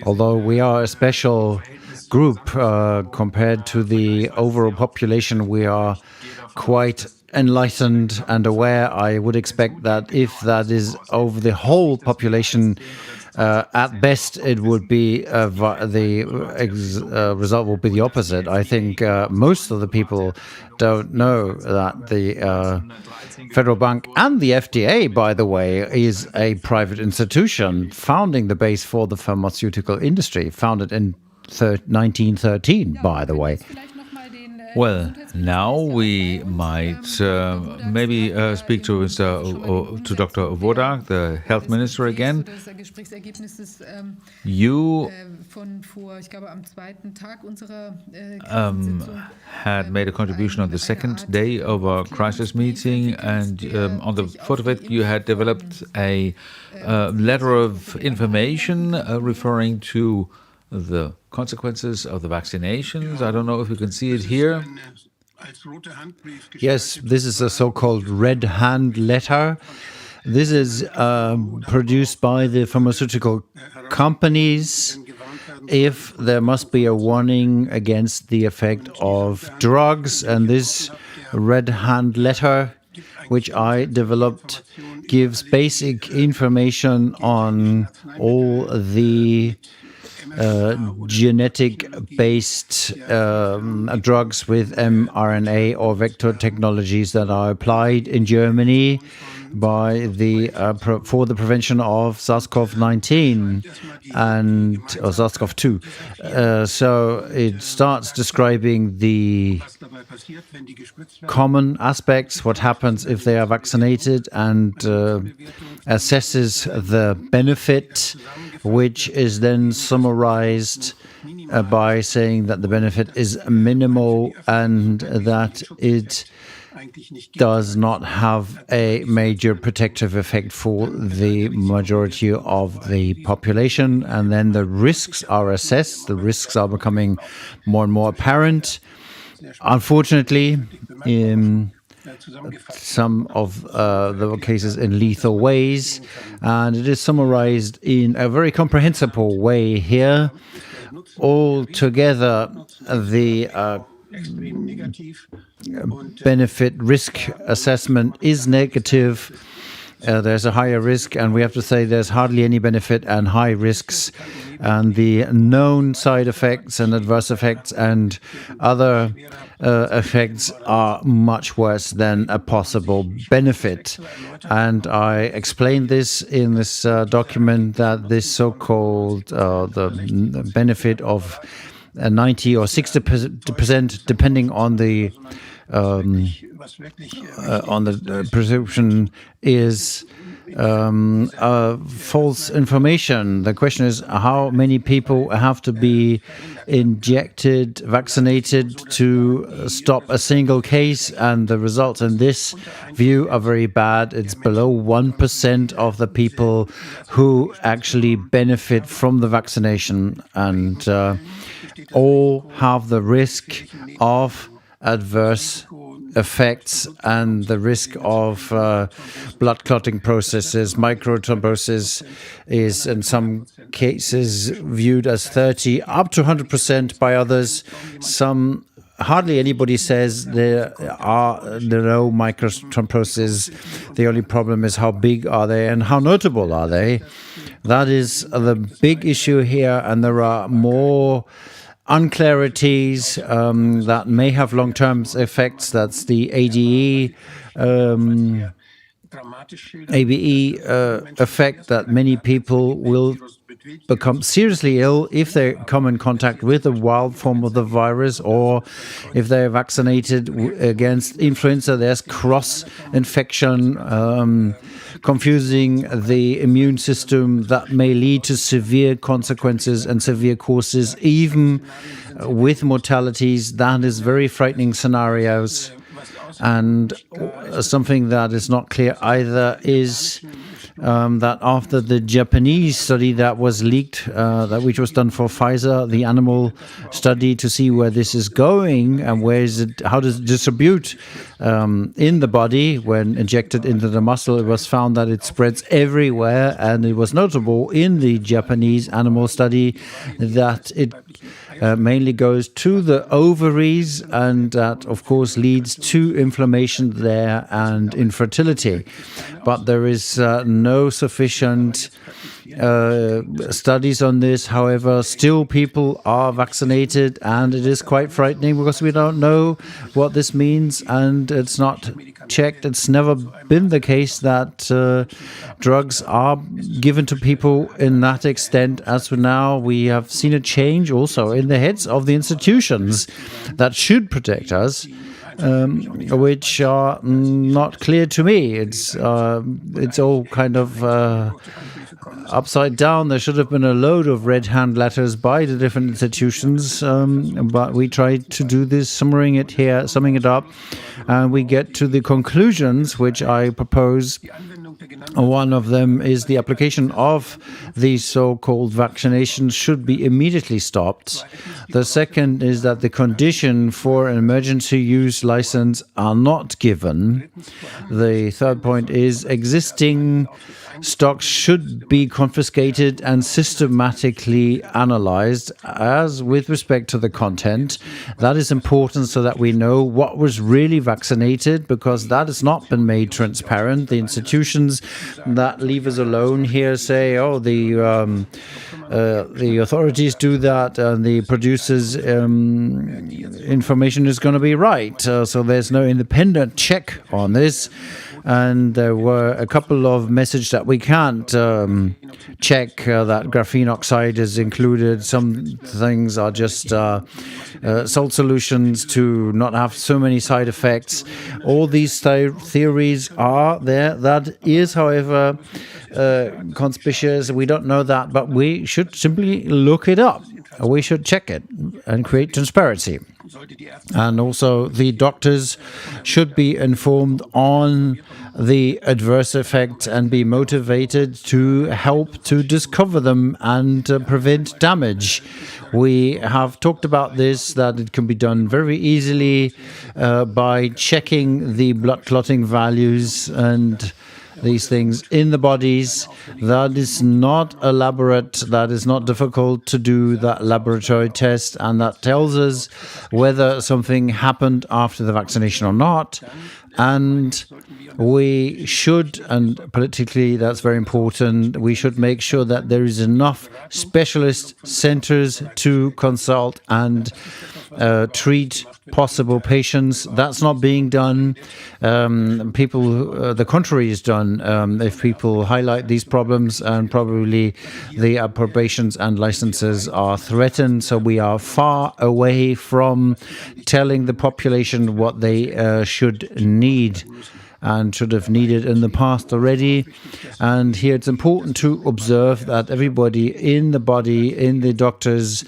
Although we are a special group compared to the overall population, we are quite enlightened and aware. I would expect that if that is over the whole population, at best it would be the result will be the opposite. I think most of the people don't know that the Federal Bank and the FDA, by the way, is a private institution founding the base for the pharmaceutical industry, founded in 1913, by the way. Well, now we might maybe speak to Dr. 𝗏𝗺𝗧, the health minister again. You had made a contribution on the second day of our crisis meeting, and on the foot of it, you had developed a letter of information referring to the consequences of the vaccinations. I don't know if you can see it here. Yes, this is a so-called red hand letter. This is produced by the pharmaceutical companies if there must be a warning against the effect of drugs. And this red hand letter, which I developed, gives basic information on all the genetic-based drugs with mRNA or vector technologies that are applied in Germany by for the prevention of SARS-CoV-19 or SARS-CoV-2. So it starts describing the common aspects, what happens if they are vaccinated, and assesses the benefit, which is then summarized by saying that the benefit is minimal and that it does not have a major protective effect for the majority of the population. And then the risks are assessed. The risks are becoming more and more apparent. Unfortunately, in some of the cases in lethal ways, and it is summarized in a very comprehensible way here. Altogether, the benefit risk assessment is negative. There's a higher risk, and we have to say there's hardly any benefit and high risks, and the known side effects and adverse effects and other effects are much worse than a possible benefit. And I explained this in this document, that this so-called the benefit of 90 or 60%, depending on the prescription, is false information. The question is, how many people have to be injected, vaccinated to stop a single case? And the results in this view are very bad. It's below 1% of the people who actually benefit from the vaccination, and all have the risk of adverse effects and the risk of blood clotting processes. Microthrombosis is in some cases viewed as 30 up to 100% by others. Hardly anybody says there are no microthrombosis. The only problem is how big are they and how notable are they. That is the big issue here, and there are more unclarities that may have long-term effects. That's the ABE effect, that many people will become seriously ill if they come in contact with the wild form of the virus, or if they're vaccinated against influenza. There's cross-infection, confusing the immune system, that may lead to severe consequences and severe courses, even with mortalities. That is very frightening scenarios. And something that is not clear either is that after the Japanese study that was leaked, which was done for Pfizer, the animal study to see where this is going and how does it distribute in the body when injected into the muscle, it was found that it spreads everywhere. And it was notable in the Japanese animal study that it mainly goes to the ovaries, and that, of course, leads to inflammation there and infertility. But there is no sufficient studies on this. However, still people are vaccinated, and it is quite frightening because we don't know what this means, and it's not checked. It's never been the case that drugs are given to people in that extent. As for now, we have seen a change also in the heads of the institutions that should protect us, which are not clear to me. It's all kind of upside down. There should have been a load of red hand letters by the different institutions, but we tried to do this, summing it up, and we get to the conclusions which I propose. One of them is the application of these so-called vaccinations should be immediately stopped. The second is that the condition for an emergency use license are not given. The third point is existing stocks should be confiscated and systematically analyzed as with respect to the content. That is important so that we know what was really vaccinated, because that has not been made transparent. The institutions that leave us alone here say, oh, the authorities do that, and the producers' information is going to be right. So there's no independent check on this. And there were a couple of messages that we can't check that graphene oxide is included. Some things are just salt solutions to not have so many side effects. All these theories are there. That is, however, conspicuous. We don't know that, but we should simply look it up. We should check it and create transparency. And also the doctors should be informed on the adverse effects and be motivated to help to discover them and prevent damage. We have talked about this, that it can be done very easily by checking the blood clotting values and these things in the bodies. That is not elaborate, that is not difficult to do, that laboratory test, and that tells us whether something happened after the vaccination or not. And we should, and politically that's very important, we should make sure that there is enough specialist centers to consult and treat possible patients. That's not being done. The contrary is done. If people highlight these problems, and probably the approbations and licenses are threatened. So we are far away from telling the population what they should need and should have needed in the past already. And here it's important to observe that everybody in the body, in the doctors,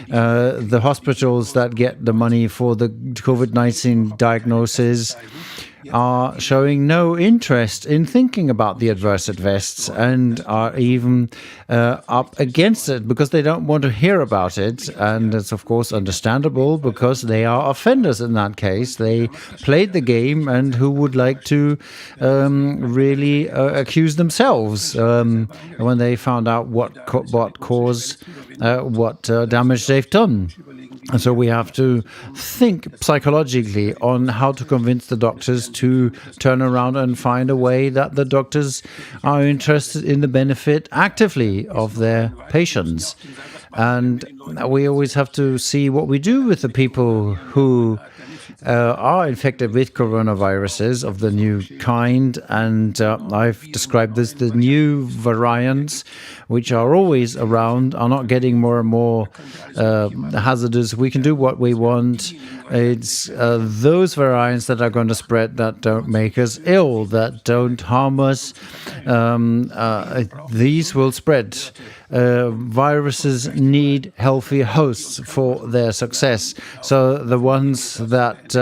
the hospitals that get the money for the COVID-19 diagnosis, are showing no interest in thinking about the adverse effects and are even up against it because they don't want to hear about it. And it's, of course, understandable because they are offenders in that case. They played the game, and who would like to really accuse themselves when they found out what damage they've done. And so we have to think psychologically on how to convince the doctors to turn around and find a way that the doctors are interested in the benefit actively of their patients. And we always have to see what we do with the people who are infected with coronaviruses of the new kind. And I've described this, the new variants, which are always around, are not getting more and more hazardous. We can do what we want. It's those variants that are going to spread that don't make us ill, that don't harm us. These will spread. Viruses need healthy hosts for their success. So the ones that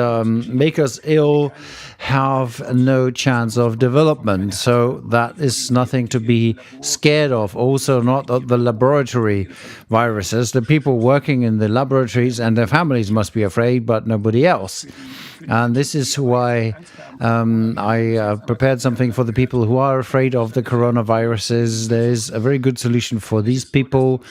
make us ill have no chance of development. So that is nothing to be scared of. Also not the laboratory viruses. The people working in the laboratories and their families must be afraid, but nobody else. And this is why I prepared something for the people who are afraid of the coronaviruses. There's a very good solution for these people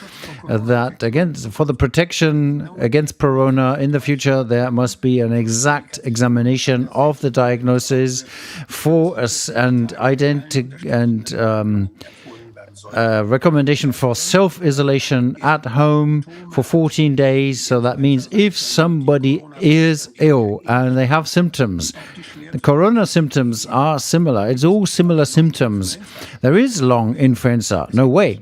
that, again, for the protection against corona in the future, there must be an exact examination of the diagnosis for us and recommendation for self-isolation at home for 14 days. So that means if somebody is ill and they have symptoms, the corona symptoms are similar. It's all similar symptoms. There is long influenza, no way.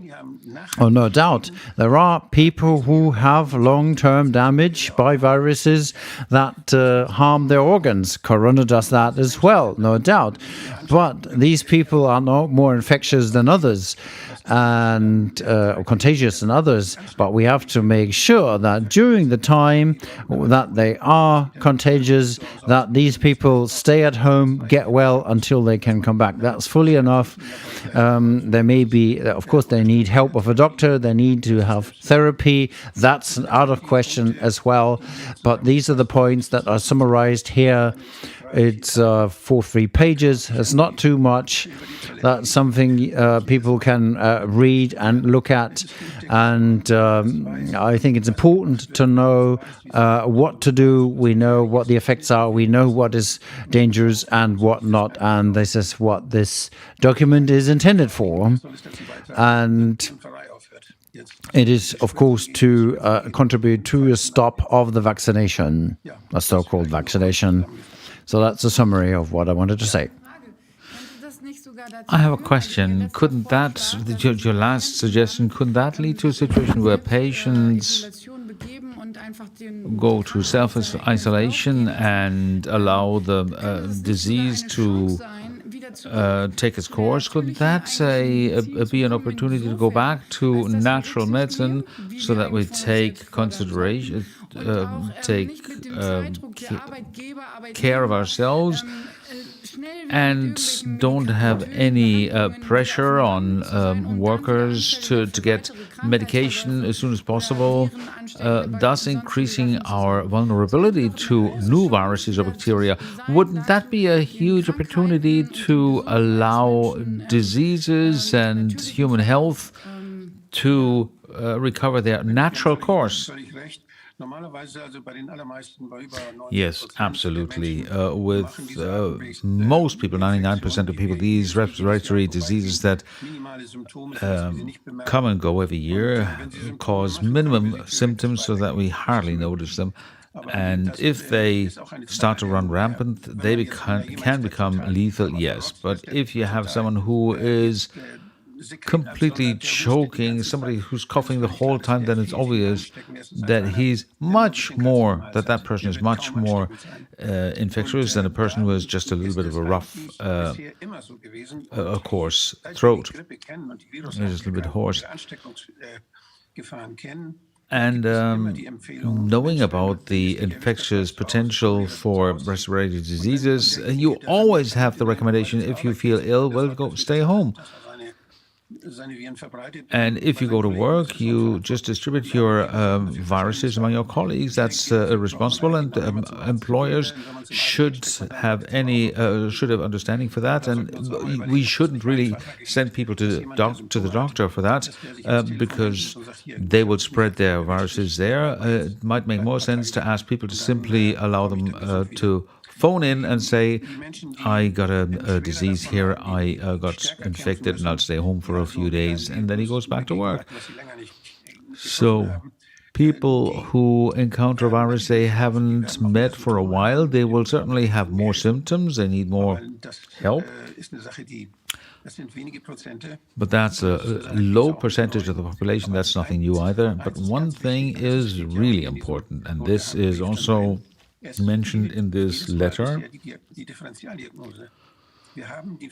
Oh, no doubt. There are people who have long-term damage by viruses that harm their organs. Corona does that as well, no doubt. But these people are no more infectious than others and or contagious than others. But we have to make sure that during the time that they are contagious, that these people stay at home, get well until they can come back. That's fully enough. There may be, of course, they need help of a doctor. They need to have therapy. That's out of question as well. But these are the points that are summarized here. It's 3 pages. It's not too much. That's something people can read and look at. And I think it's important to know what to do. We know what the effects are. We know what is dangerous and what not. And this is what this document is intended for. And it is, of course, to contribute to a stop of the vaccination, a so-called vaccination. So that's a summary of what I wanted to say. I have a question. Couldn't that, your last suggestion, couldn't that lead to a situation where patients go to self-isolation and allow the disease to take its course? Couldn't that be an opportunity to go back to natural medicine so that we take consideration, care of ourselves and don't have any pressure on workers to get medication as soon as possible, thus increasing our vulnerability to new viruses or bacteria? Wouldn't that be a huge opportunity to allow diseases and human health to recover their natural course? Yes, absolutely. With most people, 99% of people, these respiratory diseases that come and go every year cause minimum symptoms so that we hardly notice them. And if they start to run rampant, they can become lethal, yes. But if you have someone who is completely choking, somebody who's coughing the whole time, then it's obvious that that person is much more infectious than a person who has just a little bit of a rough, coarse throat. It's just a little bit hoarse. And knowing about the infectious potential for respiratory diseases, you always have the recommendation, if you feel ill, well, go stay home. And if you go to work, you just distribute your viruses among your colleagues. That's irresponsible, and employers should have understanding for that. And we shouldn't really send people to the doctor for that because they will spread their viruses there. It might make more sense to ask people to simply allow them to phone in and say, I got a disease here, I got infected, and I'll stay home for a few days, and then he goes back to work. So people who encounter a virus they haven't met for a while, they will certainly have more symptoms, they need more help. But that's a low percentage of the population, that's nothing new either. But one thing is really important, and this is also mentioned in this letter.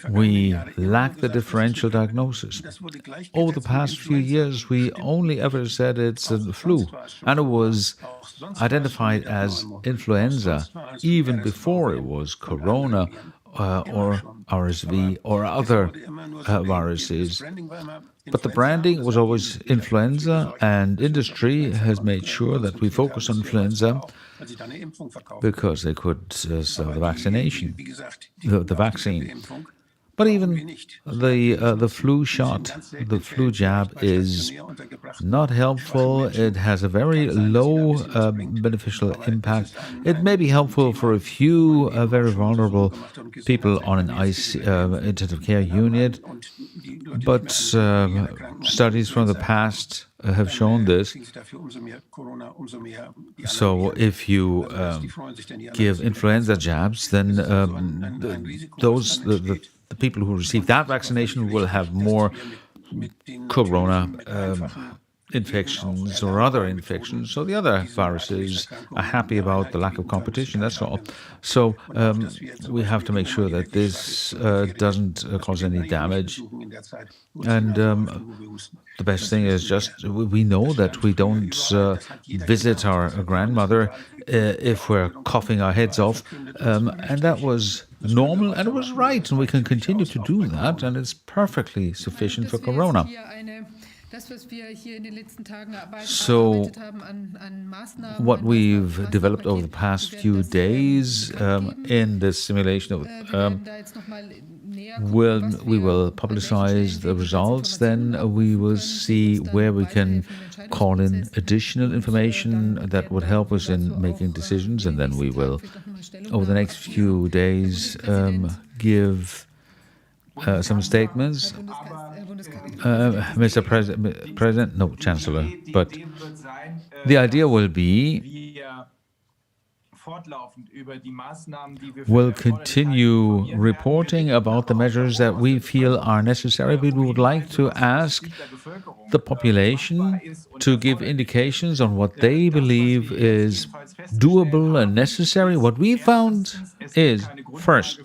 We lack the differential diagnosis. Over the past few years, we only ever said it's a flu, and it was identified as influenza even before it was corona or RSV or other viruses. But the branding was always influenza, and industry has made sure that we focus on influenza because they could sell the vaccine. But even the flu shot, the flu jab is not helpful. It has a very low beneficial impact. It may be helpful for a few very vulnerable people on an intensive care unit, but studies from the past have shown this. So if you give influenza jabs, then the people who receive that vaccination will have more corona infections or other infections. So the other viruses are happy about the lack of competition, that's all. So we have to make sure that this doesn't cause any damage. And the best thing is just we know that we don't visit our grandmother if we're coughing our heads off. And that was normal and it was right. And we can continue to do that. And it's perfectly sufficient for corona. So what we've developed over the past few days in this simulation, we will publicize the results, then we will see where we can call in additional information that would help us in making decisions, and then we will, over the next few days, give some statements. Mr. President, no, Chancellor, but the idea will be we'll continue reporting about the measures that we feel are necessary, but we would like to ask the population to give indications on what they believe is doable and necessary. What we found is, first,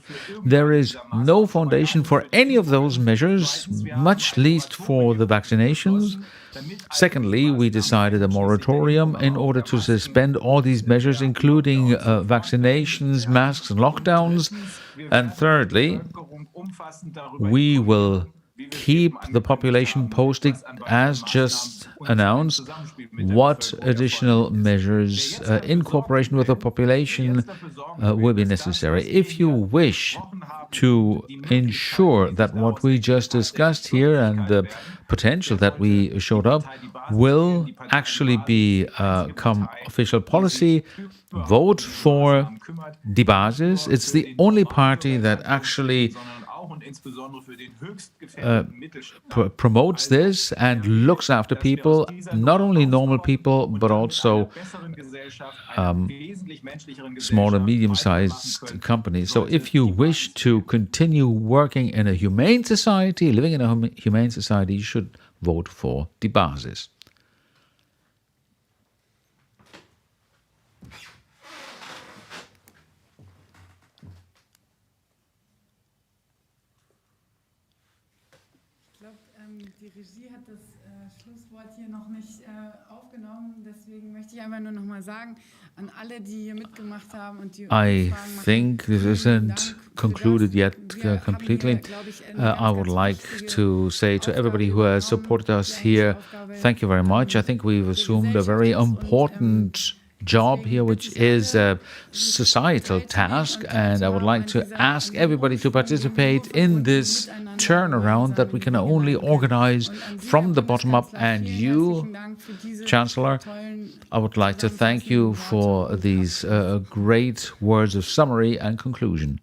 there is no foundation for any of those measures, much least for the vaccinations. Secondly, we decided a moratorium in order to suspend all these measures, including vaccinations, masks, and lockdowns. And thirdly, we will keep the population posted, as just announced, what additional measures in cooperation with the population will be necessary. If you wish to ensure that what we just discussed here and the potential that we showed up will actually become official policy, vote for Die Basis. It's the only party that actually promotes this and looks after people, not only normal people, but also small and medium-sized companies. So if you wish to continue working in a humane society, living in a humane society, you should vote for Die Basis. Die Regie hat das Schlusswort hier noch nicht aufgenommen, deswegen möchte ich einfach nur noch mal sagen an alle, die hier mitgemacht haben und die I think this isn't concluded yet completely. I would like to say to everybody who has supported us here, thank you very much. I think we've assumed a very important job here, which is a societal task, and I would like to ask everybody to participate in this turnaround that we can only organize from the bottom up. And you, Chancellor, I would like to thank you for these great words of summary and conclusion.